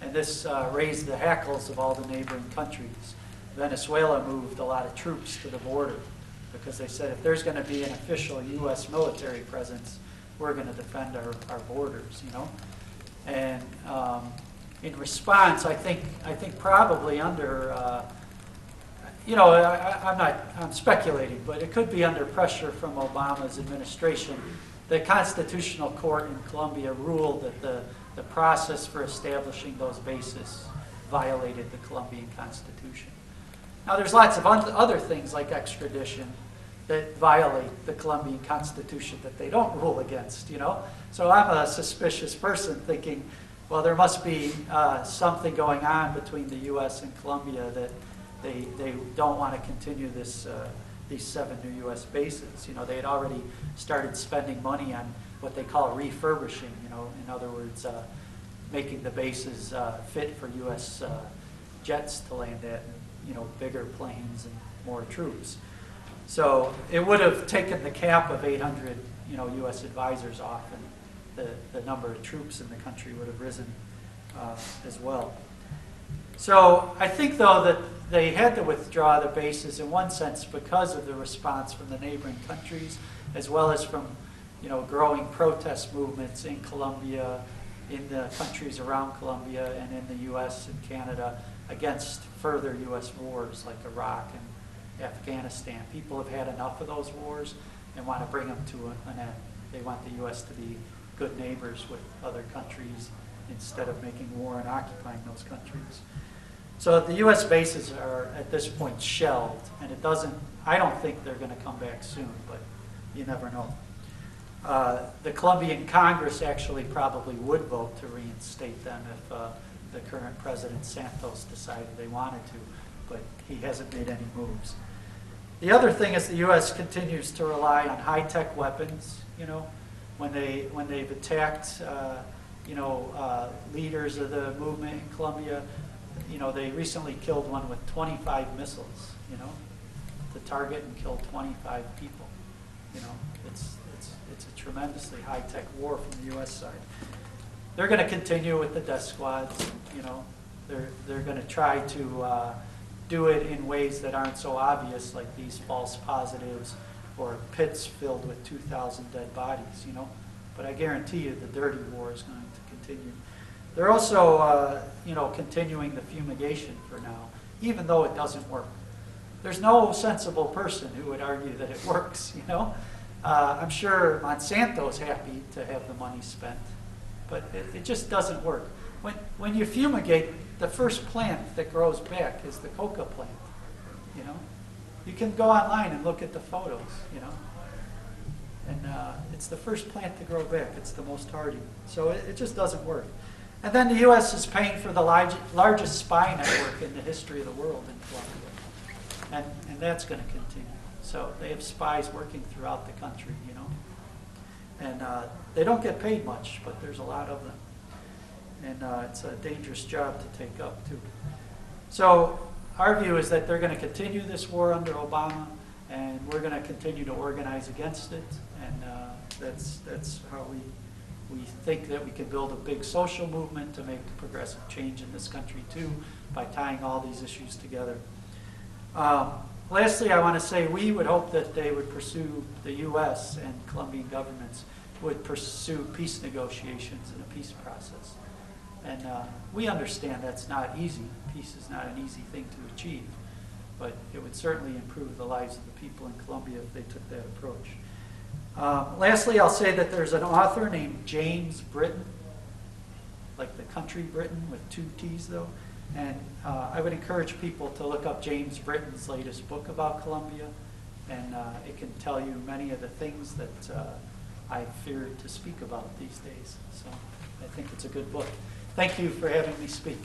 And this raised the hackles of all the neighboring countries. Venezuela moved a lot of troops to the border because they said, if there's going to be an official U.S. military presence, we're going to defend our borders, And in response, I think probably under, I'm speculating, but it could be under pressure from Obama's administration. The Constitutional Court in Colombia ruled that the process for establishing those bases violated the Colombian Constitution. Now, there's lots of other things like extradition that violate the Colombian Constitution that they don't rule against, So I'm a suspicious person thinking, well, there must be something going on between the U.S. and Colombia that they don't want to continue these 7 new U.S. bases. They had already started spending money on what they call refurbishing, in other words, making the bases fit for U.S. jets to land at, and, bigger planes and more troops. So it would have taken the cap of 800, U.S. advisors off, and the number of troops in the country would have risen as well. So I think, though, that they had to withdraw the bases in one sense because of the response from the neighboring countries, as well as from, growing protest movements in Colombia, in the countries around Colombia, and in the U.S. and Canada against further U.S. wars like Iraq and Afghanistan. People have had enough of those wars and want to bring them to an end. They want the U.S. to be good neighbors with other countries instead of making war and occupying those countries. So the U.S. bases are, at this point, shelved, and I don't think they're going to come back soon, but you never know. The Colombian Congress actually probably would vote to reinstate them if the current President Santos decided they wanted to, but he hasn't made any moves. The other thing is the U.S. continues to rely on high-tech weapons, when they've attacked, leaders of the movement in Colombia. They recently killed one with 25 missiles, to target and kill 25 people. It's a tremendously high-tech war from the U.S. side. They're going to continue with the death squads. They're going to try to do it in ways that aren't so obvious, like these false positives or pits filled with 2,000 dead bodies. But I guarantee you, the dirty war is going to continue. They're also, continuing the fumigation for now, even though it doesn't work. There's no sensible person who would argue that it works, I'm sure Monsanto's happy to have the money spent, but it just doesn't work. When you fumigate, the first plant that grows back is the coca plant, You can go online and look at the photos, And it's the first plant to grow back. It's the most hardy. So it just doesn't work. And then the U.S. is paying for the largest spy network in the history of the world in Colombia. And that's going to continue. So they have spies working throughout the country, And they don't get paid much, but there's a lot of them. And it's a dangerous job to take up, too. So our view is that they're going to continue this war under Obama, and we're going to continue to organize against it. And that's how we think that we can build a big social movement to make progressive change in this country, too, by tying all these issues together. Lastly, I want to say we would hope that they would pursue, the U.S. and Colombian governments would pursue peace negotiations and a peace process. And we understand that's not easy. Peace is not an easy thing to achieve. But it would certainly improve the lives of the people in Colombia if they took that approach. Lastly, I'll say that there's an author named James Britton, like the country Britain with 2 T's though. And I would encourage people to look up James Britton's latest book about Columbia. And it can tell you many of the things that I feared to speak about these days. So I think it's a good book. Thank you for having me speak.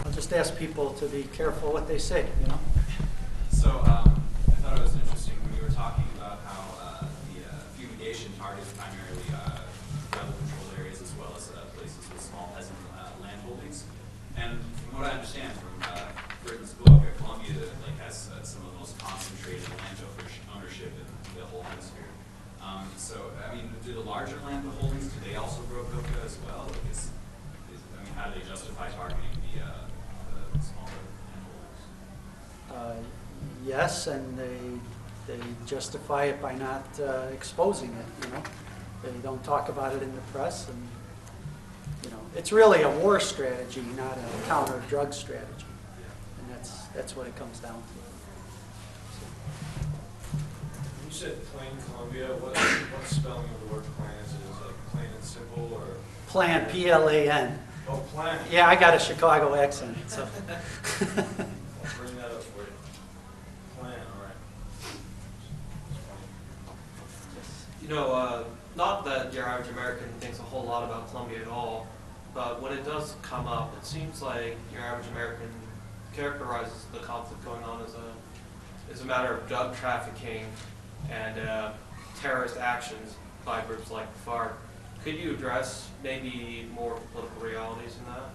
I'll just ask people to be careful what they say, you know. So I thought it was interesting when you were talking about how the fumigation targets primarily rebel-controlled areas as well as places with small peasant land holdings. And from what I understand from Britain's book, Columbia has some of the most concentrated land ownership in the whole hemisphere. So, I mean, do the larger land holdings, do they also grow coca as well? I mean, how do they justify targeting the smaller land holdings? Yes, and they justify it by not exposing it, you know. They don't talk about it in the press, and, you know, it's really a war strategy, not a counter-drug strategy. And that's what it comes down to. You said plain Columbia. What spelling of the word plan is it? Is it like plain and simple or? Plan, P-L-A-N. Oh, plan. Yeah, I got a Chicago accent, so. I'll bring that up for you. Plan, all right. You know, not that your average American thinks a whole lot about Columbia at all, but when it does come up, it seems like your average American characterizes the conflict going on as a matter of drug trafficking and terrorist actions by groups like the FARC. Could you address maybe more political realities in that?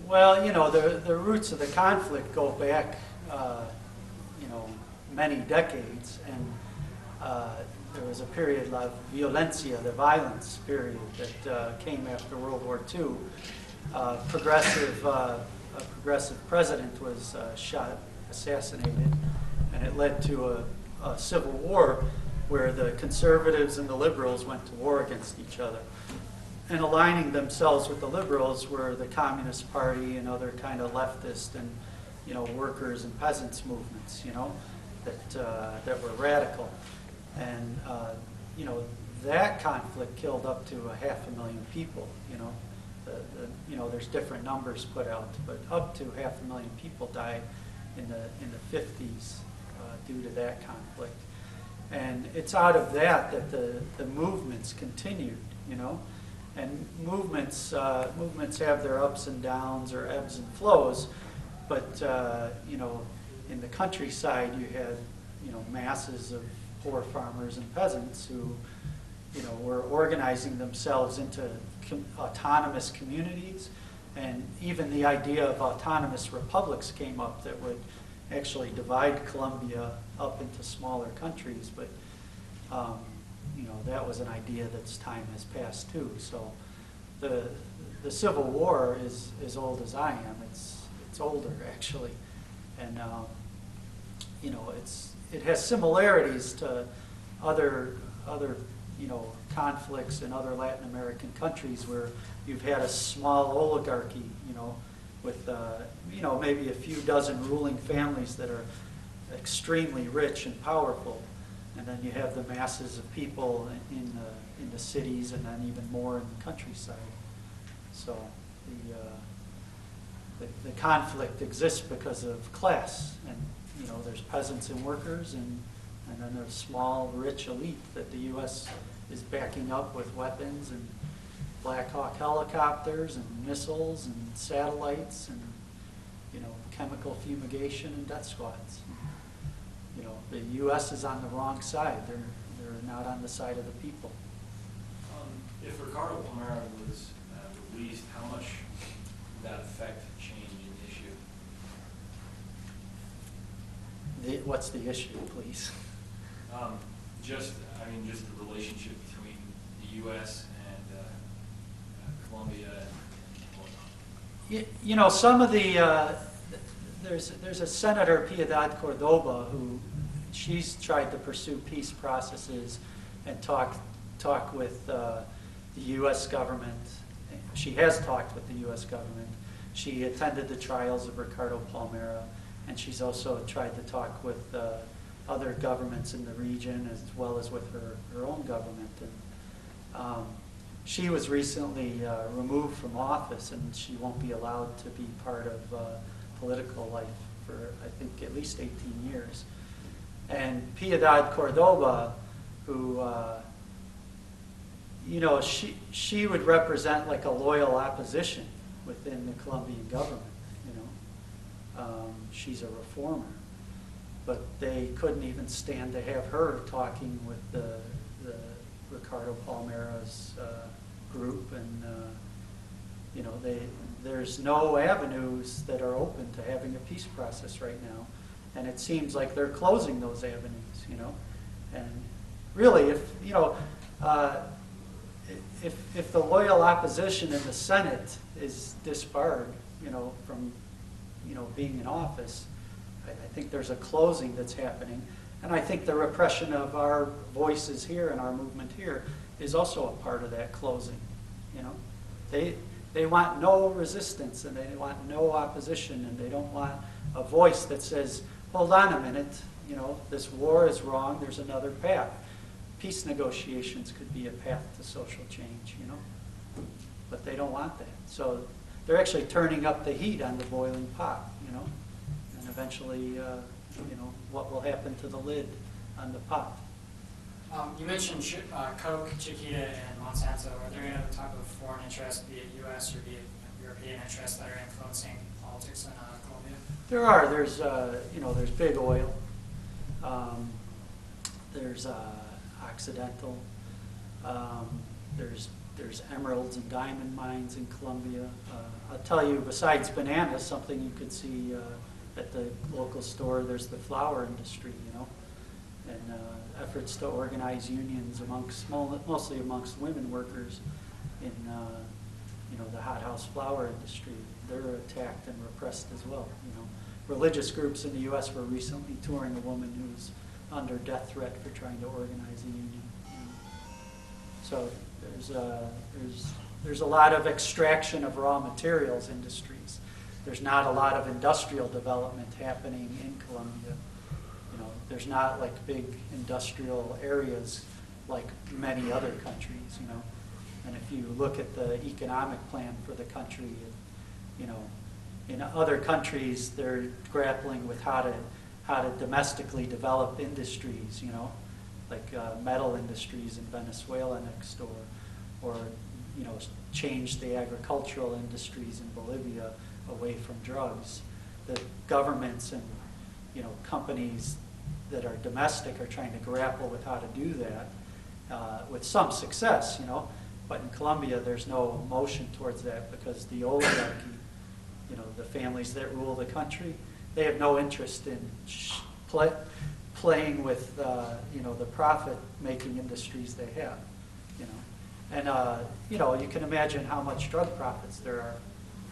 Well, you know, the roots of the conflict go back, you know, many decades, and there was a period of violencia, the violence period that came after World War II. A progressive president was assassinated, and it led to a civil war where the conservatives and the liberals went to war against each other. And aligning themselves with the liberals were the Communist Party and other kind of leftist and, you know, workers and peasants movements, you know, that were radical. And, you know, that conflict killed up to 500,000 people, you know. You know, there's different numbers put out, but up to 500,000 people died in the 50s due to that conflict. And it's out of that the movements continued, you know. And movements have their ups and downs or ebbs and flows, but you know, in the countryside you had, you know, masses of poor farmers and peasants who, you know, were organizing themselves into autonomous communities, and even the idea of autonomous republics came up that would actually divide Columbia up into smaller countries, but you know, that was an idea that's time has passed too. So the Civil War is as old as I am. It's older actually, and you know, it has similarities to other you know, conflicts in other Latin American countries where you've had a small oligarchy, you know, with you know, maybe a few dozen ruling families that are extremely rich and powerful, and then you have the masses of people in the cities, and then even more in the countryside. So the conflict exists because of class, and you know, there's peasants and workers, and then there's small rich elite that the U.S. is backing up with weapons and Black Hawk helicopters and missiles and satellites and, you know, chemical fumigation and death squads. You know, the U.S. is on the wrong side. They're not on the side of the people. If Ricardo Palmera was released, how much would that affect change in issue? What's the issue, please? Just the relationship between the U.S. and Colombia and whatnot. You know, some of the there's a Senator Piedad Cordoba who she's tried to pursue peace processes and talk with the U.S. government she has talked with the U.S. government. She attended the trials of Ricardo Palmera, and she's also tried to talk with other governments in the region as well as with her own government. And she was recently removed from office, and she won't be allowed to be part of political life for, I think, at least 18 years. And Piedad Cordoba, who, you know, she would represent like a loyal opposition within the Colombian government, you know. She's a reformer. But they couldn't even stand to have her talking with the Ricardo Palmera's group, and you know, there's no avenues that are open to having a peace process right now, and it seems like they're closing those avenues, you know. And really, if you know, if the loyal opposition in the Senate is disbarred, you know, from being in office, I think there's a closing that's happening. And I think the repression of our voices here and our movement here is also a part of that closing. You know, they want no resistance, and they want no opposition, and they don't want a voice that says, hold on a minute, you know, this war is wrong, there's another path. Peace negotiations could be a path to social change, you know, but they don't want that. So they're actually turning up the heat on the boiling pot, you know, and eventually, you know, what will happen to the lid on the pot. You mentioned Coke, Chiquita, and Monsanto. Are there any other type of foreign interests, be it U.S. or be it European interests, that are influencing politics in Colombia? There are. There's, you know, there's big oil. There's Occidental. There's emeralds and diamond mines in Colombia. I'll tell you, besides bananas, something you could see at the local store, there's the flower industry, you know, and efforts to organize unions amongst, mostly amongst women workers in, you know, the hothouse flower industry. They're attacked and repressed as well, you know. Religious groups in the U.S. were recently touring a woman who's under death threat for trying to organize a union. You know. So there's a lot of extraction of raw materials industries. There's not a lot of industrial development happening in Colombia. You know, there's not like big industrial areas like many other countries, you know. And if you look at the economic plan for the country, you know, in other countries they're grappling with how to domestically develop industries, you know, like metal industries in Venezuela next door, or you know, change the agricultural industries in Bolivia away from drugs. The governments and, you know, companies that are domestic are trying to grapple with how to do that with some success, you know. But in Colombia, there's no motion towards that because the oligarchy, you know, the families that rule the country, they have no interest in playing with, you know, the profit-making industries they have, you know. And, you know, you can imagine how much drug profits there are,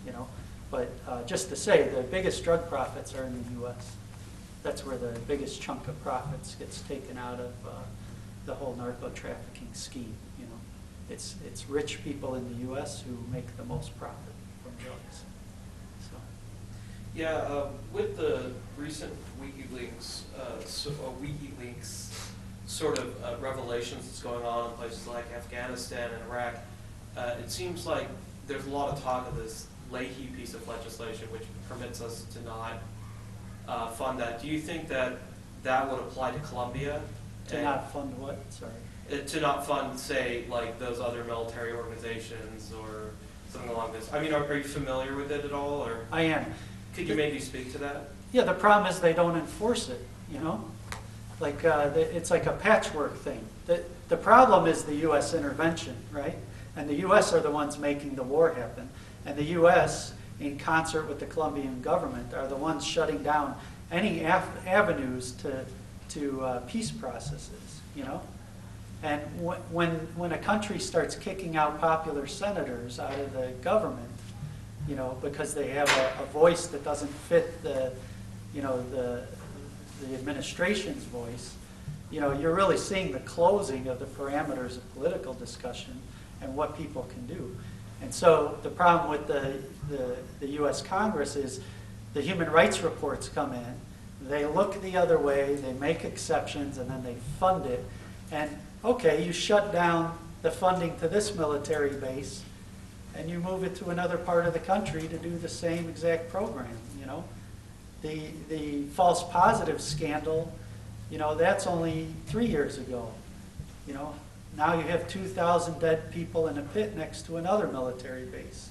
you know. But just to say, the biggest drug profits are in the U.S. That's where the biggest chunk of profits gets taken out of the whole narco-trafficking scheme, you know. It's rich people in the U.S. who make the most profit from drugs. So. Yeah, with the recent WikiLeaks sort of revelations that's going on in places like Afghanistan and Iraq, it seems like there's a lot of talk of this Leahy piece of legislation which permits us to not fund that. Do you think that that would apply to Colombia? To not fund what? Sorry. To not fund, say, like those other military organizations or something along this. I mean, are you familiar with it at all? Or I am. Could you maybe speak to that? Yeah, the problem is they don't enforce it, you know? Like, it's like a patchwork thing. The problem is the U.S. intervention, right? And the U.S. are the ones making the war happen. And the U.S., in concert with the Colombian government, are the ones shutting down any avenues to peace processes, you know? And when a country starts kicking out popular senators out of the government, you know, because they have a voice that doesn't fit the, you know, the administration's voice, you know, you're really seeing the closing of the parameters of political discussion and what people can do. And so the problem with the U.S. Congress is the human rights reports come in, they look the other way, they make exceptions, and then they fund it. And okay, you shut down the funding to this military base, and you move it to another part of the country to do the same exact program, you know. The false positive scandal, you know, that's only 3 years ago. You know, now you have 2,000 dead people in a pit next to another military base.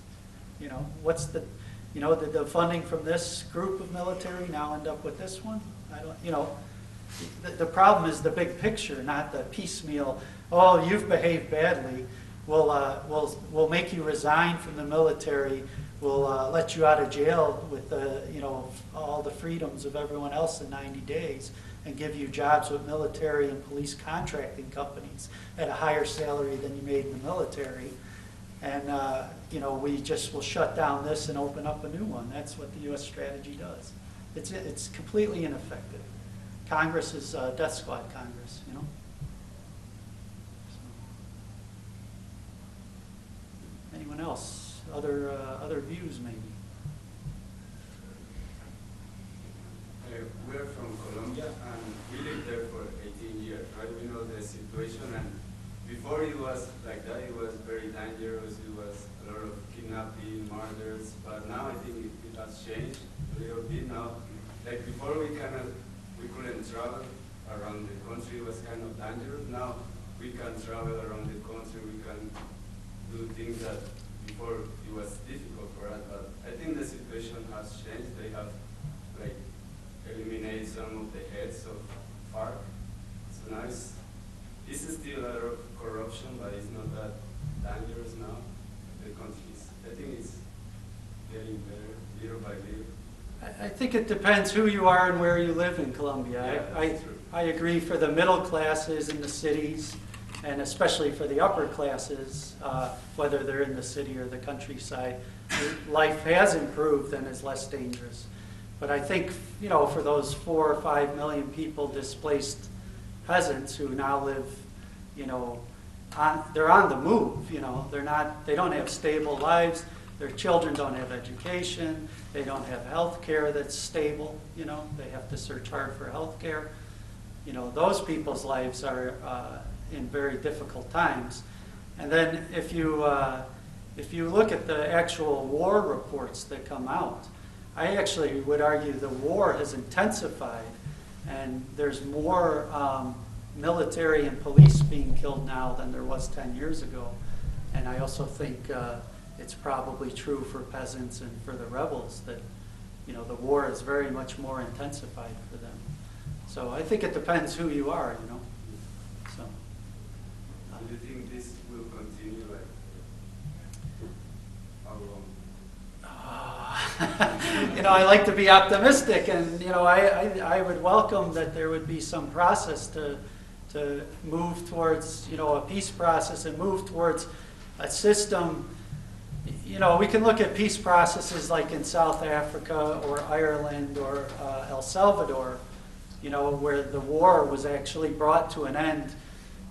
You know, what's the, you know, did the funding from this group of military now end up with this one? I don't, you know, the problem is the big picture, not the piecemeal, oh, you've behaved badly, we'll make you resign from the military, we'll let you out of jail with the, you know, all the freedoms of everyone else in 90 days and give you jobs with military and police contracting companies at a higher salary than you made in the military. And, you know, we just will shut down this and open up a new one. That's what the U.S. strategy does. It's completely ineffective. Congress is death squad Congress, you know. So. Anyone else? Other views, maybe? We're from Colombia, and we lived there for 18 years, right? We know the situation, and before it was like that, it was very dangerous, it was a lot of kidnapping, murders, but now I think it has changed a little bit now. Like before we couldn't travel around the country, it was kind of dangerous. Now we can travel around the country, we can do things that before it was difficult for us, but I think the situation has changed. They have like eliminated some of the heads of FARC, so now it's still a lot of corruption, but it's not that dangerous now. The country is, I think it's getting better little by little. I think it depends who you are and where you live in Colombia. Yeah, I agree for the middle classes in the cities, and especially for the upper classes, whether they're in the city or the countryside, life has improved and is less dangerous. But I think, you know, for those 4 or 5 million people displaced peasants who now live, you know, they're on the move, you know, they don't have stable lives, their children don't have education, they don't have health care that's stable, you know, they have to search hard for health care. You know, those people's lives are in very difficult times. And then if you look at the actual war reports that come out, I actually would argue the war has intensified, and there's more military and police being killed now than there was 10 years ago. And I also think it's probably true for peasants and for the rebels that, you know, the war is very much more intensified for them. So I think it depends who you are, you know. So. Do you think this will continue, like, how long? You know, I like to be optimistic, and, you know, I would welcome that there would be some process to move towards, you know, a peace process and move towards a system. You know, we can look at peace processes like in South Africa or Ireland or El Salvador, you know, where the war was actually brought to an end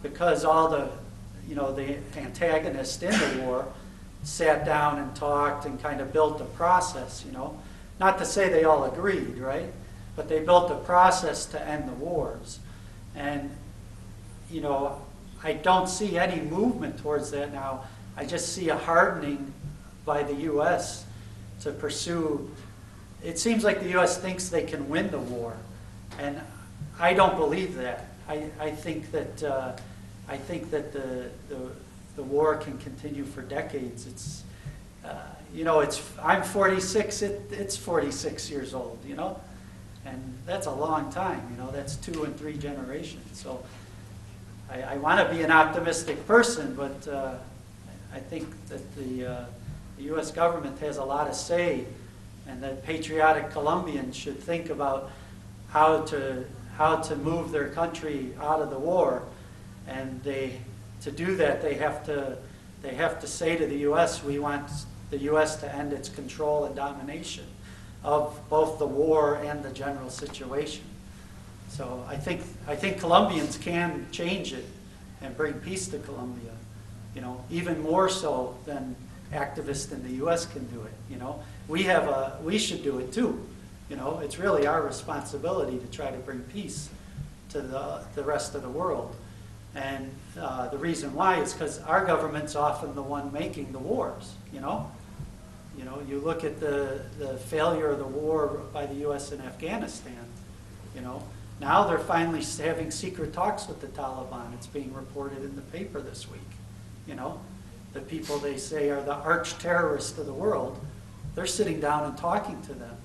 because all the, you know, the antagonists in the war sat down and talked and kind of built a process, you know. Not to say they all agreed, right? But they built a process to end the wars. And, you know, I don't see any movement towards that now. I just see a hardening by the U.S. to pursue. It seems like the U.S. thinks they can win the war, and I don't believe that. I think that the war can continue for decades. It's you know, I'm 46. It's 46 years old. You know, and that's a long time. You know, that's 2 and 3 generations. So I want to be an optimistic person, but I think that the U.S. government has a lot of say, and that patriotic Colombians should think about how to move their country out of the war, and to do that they have to say to the U.S., we want the U.S. to end its control and domination of both the war and the general situation. So I think Colombians can change it and bring peace to Colombia, you know, even more so than activists in the U.S. can do it, you know. We should do it too, you know. It's really our responsibility to try to bring peace to the rest of the world. And the reason why is because our government's often the one making the wars, you know. You know, you look at the failure of the war by the U.S. in Afghanistan, you know. Now they're finally having secret talks with the Taliban. It's being reported in the paper this week, you know. The people they say are the arch terrorists of the world, they're sitting down and talking to them.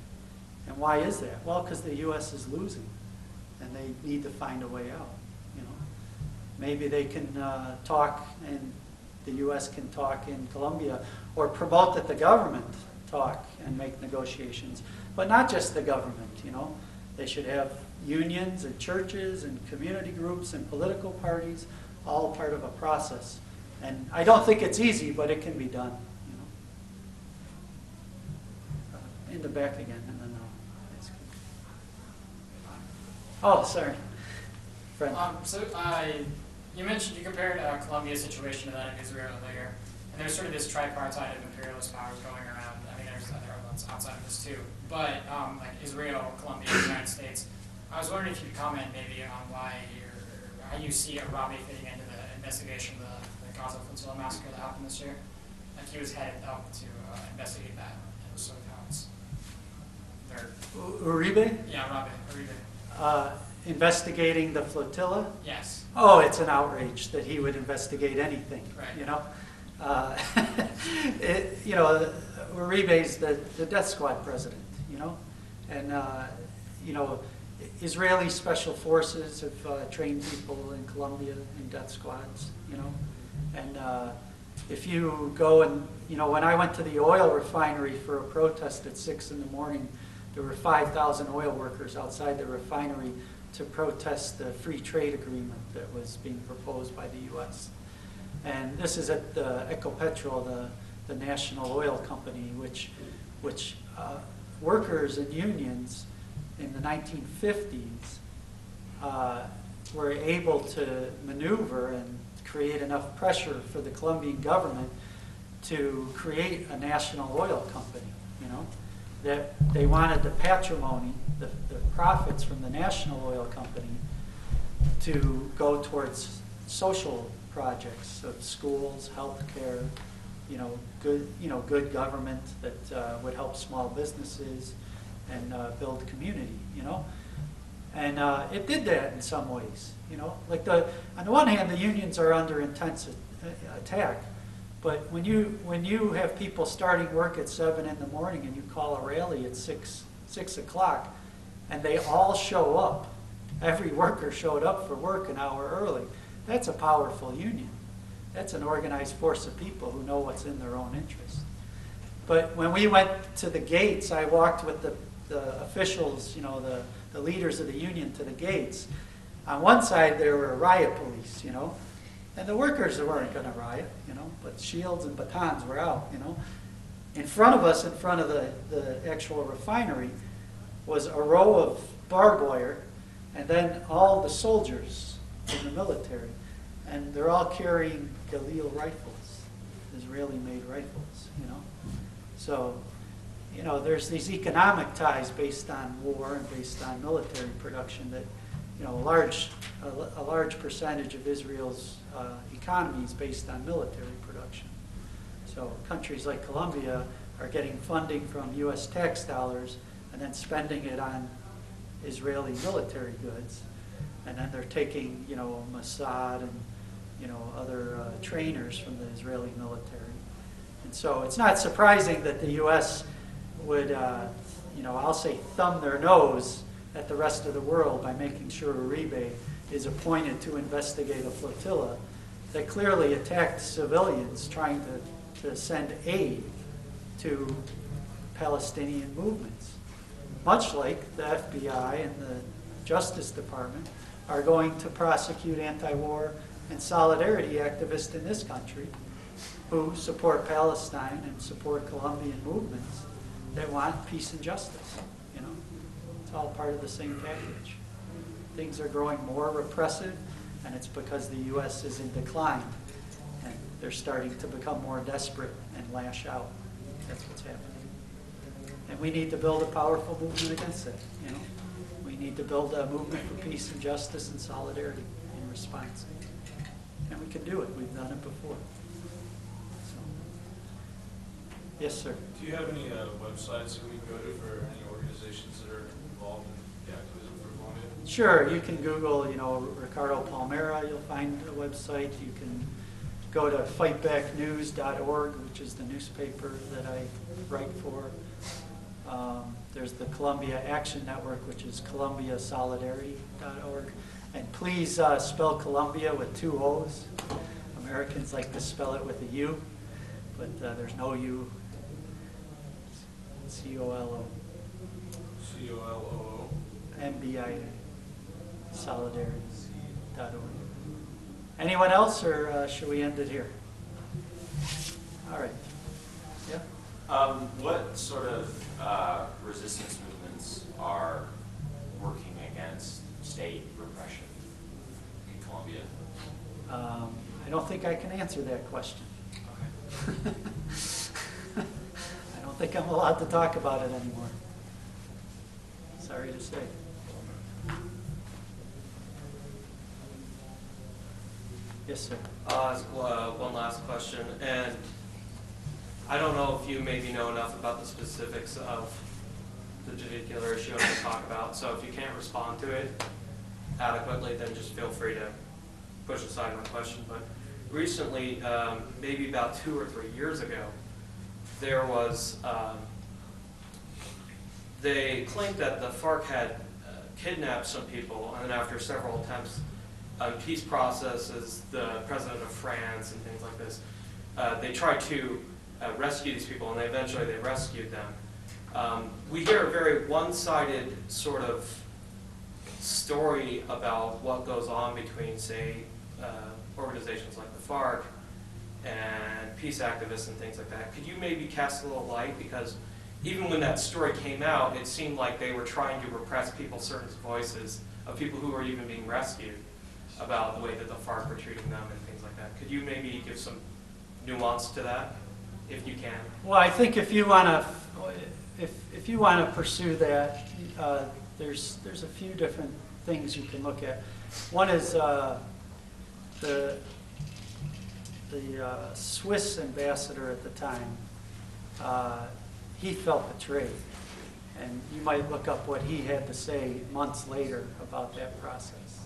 And why is that? Well, because the U.S. is losing, and they need to find a way out, you know. Maybe they can talk, and the U.S. can talk in Colombia, or promote that the government talk and make negotiations. But not just the government, you know. They should have unions and churches and community groups and political parties, all part of a process. And I don't think it's easy, but it can be done, you know. In the back again, and then oh, sorry. Friend. You mentioned, you compared Colombia's situation to that of Israel earlier, and there's sort of this tripartite of imperialist powers going around. I mean, there's other ones outside of this too, but like Israel, Colombia, the United States. I was wondering if you'd comment maybe on how you see Arabi fitting into the investigation of the Gaza Flotilla massacre that happened this year. Like he was headed up to investigate that. It was sort of how it's. Uribe? Yeah, Uribe. Investigating the flotilla? Yes. Oh, it's an outrage that he would investigate anything, right. You know. You know, Uribe's the death squad president, you know. And, you know, Israeli special forces have trained people in Colombia in death squads, you know. And if you go and, you know, when I went to the oil refinery for a protest at 6 in the morning, there were 5,000 oil workers outside the refinery to protest the free trade agreement that was being proposed by the U.S. And this is at the Ecopetrol, the national oil company, which workers and unions in the 1950s were able to maneuver and create enough pressure for the Colombian government to create a national oil company, you know. That they wanted the patrimony, the profits from the national oil company to go towards social projects of schools, healthcare, you know, good government that would help small businesses and build community, you know. And it did that in some ways, you know. Like on the one hand, the unions are under intense attack. But when you have people starting work at 7 in the morning and you call a rally at 6 o'clock, and they all show up, every worker showed up for work an hour early, that's a powerful union. That's an organized force of people who know what's in their own interest. But when we went to the gates, I walked with the officials, you know, the leaders of the union to the gates. On one side there were riot police, you know. And the workers weren't going to riot, you know, but shields and batons were out, you know. In front of us, in front of the actual refinery, was a row of barbed wire, and then all the soldiers in the military. And they're all carrying Galil rifles, Israeli-made rifles, you know. So, you know, there's these economic ties based on war and based on military production that, you know, a large percentage of Israel's economy is based on military production. So countries like Colombia are getting funding from U.S. tax dollars and then spending it on Israeli military goods, and then they're taking, you know, Mossad and, you know, other trainers from the Israeli military. And so it's not surprising that the U.S. would, you know, I'll say thumb their nose at the rest of the world by making sure Uribe is appointed to investigate a flotilla that clearly attacked civilians trying to send aid to Palestinian movements. Much like the FBI and the Justice Department are going to prosecute anti-war and solidarity activists in this country who support Palestine and support Colombian movements that want peace and justice, you know. It's all part of the same package. Things are growing more repressive, and it's because the U.S. is in decline, and they're starting to become more desperate and lash out. That's what's happening. And we need to build a powerful movement against it, you know. We need to build a movement for peace and justice and solidarity in response. And we can do it. We've done it before. So. Yes, sir. Do you have any websites that we can go to for any organizations that are involved in the activism for Columbia? Sure. You can Google, you know, Ricardo Palmera. You'll find a website. You can go to fightbacknews.org, which is the newspaper that I write for. There's the Columbia Action Network, which is columbiasolidarity.org. And please spell Columbia with 2 O's. Americans like to spell it with a U, but there's no U. C-O-L-O. C-O-L-O-O. M-B-I-A. Solidarity.org. Anyone else, or should we end it here? All right. Yeah? What sort of resistance movements are working against state repression in Colombia? I don't think I can answer that question. Okay. I don't think I'm allowed to talk about it anymore. Sorry to say. Yes, sir. One last question, and I don't know if you maybe know enough about the specifics of the particular issue I'm going to talk about, so if you can't respond to it adequately, then just feel free to push aside my question. But recently, maybe about 2 or 3 years ago, there was, they claimed that the FARC had kidnapped some people, and then after several attempts on peace processes, the president of France and things like this, they tried to rescue these people, and eventually they rescued them. We hear a very one-sided sort of story about what goes on between, say, organizations like the FARC and peace activists and things like that. Could you maybe cast a little light? Because even when that story came out, it seemed like they were trying to repress people's certain voices of people who were even being rescued about the way that the FARC were treating them and things like that. Could you maybe give some nuance to that, if you can? Well, I think if you want to pursue that, there's a few different things you can look at. One is the Swiss ambassador at the time. He felt betrayed, and you might look up what he had to say months later about that process.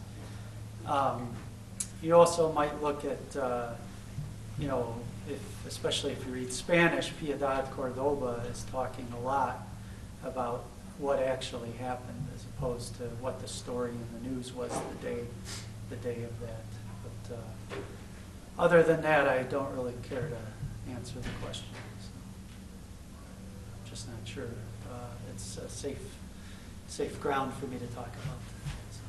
You also might look at, you know, especially if you read Spanish, Piedad Cordoba is talking a lot about what actually happened as opposed to what the story in the news was the day of that. But other than that, I don't really care to answer the question. So I'm just not sure it's a safe ground for me to talk about. So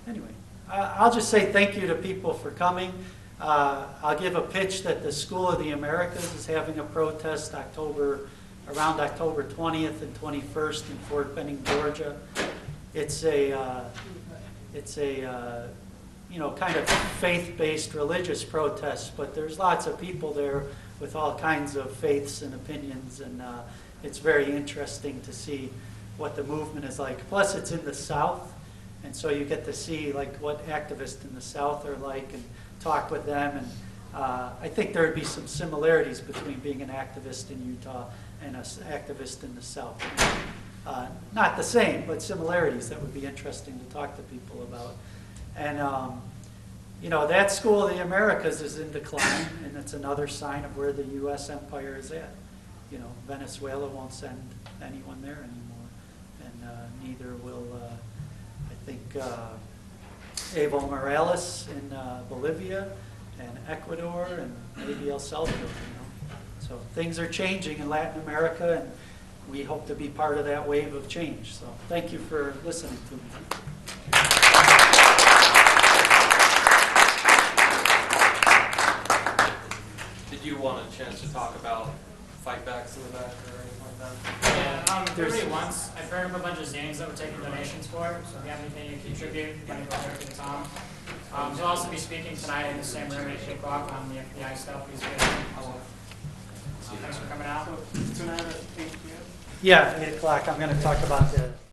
anyway, I'll just say thank you to people for coming. I'll give a pitch that the School of the Americas is having a protest around October 20th and 21st in Fort Benning, Georgia. It's a you know, kind of faith-based religious protest, but there's lots of people there with all kinds of faiths and opinions, and it's very interesting to see what the movement is like. Plus, it's in the South, and so you get to see like what activists in the South are like and talk with them. And I think there would be some similarities between being an activist in Utah and an activist in the South. Not the same, but similarities that would be interesting to talk to people about. And you know, that School of the Americas is in decline, and it's another sign of where the U.S. empire is at. You know, Venezuela won't send anyone there anymore, and neither will, I think, Evo Morales in Bolivia and Ecuador and maybe El Salvador. You know, so things are changing in Latin America, and we hope to be part of that wave of change. So thank you for listening to me. Did you want a chance to talk about fightbacks in the back or anything like that? Yeah, everybody wants. I've heard of a bunch of zines that we're taking donations for, so if you have anything you contribute, you can go directly to Tom. He'll also be speaking tonight in the same room at 8 o'clock on the FBI stuff he's doing. Thanks for coming out. Yeah, 8 o'clock, I'm going to talk about the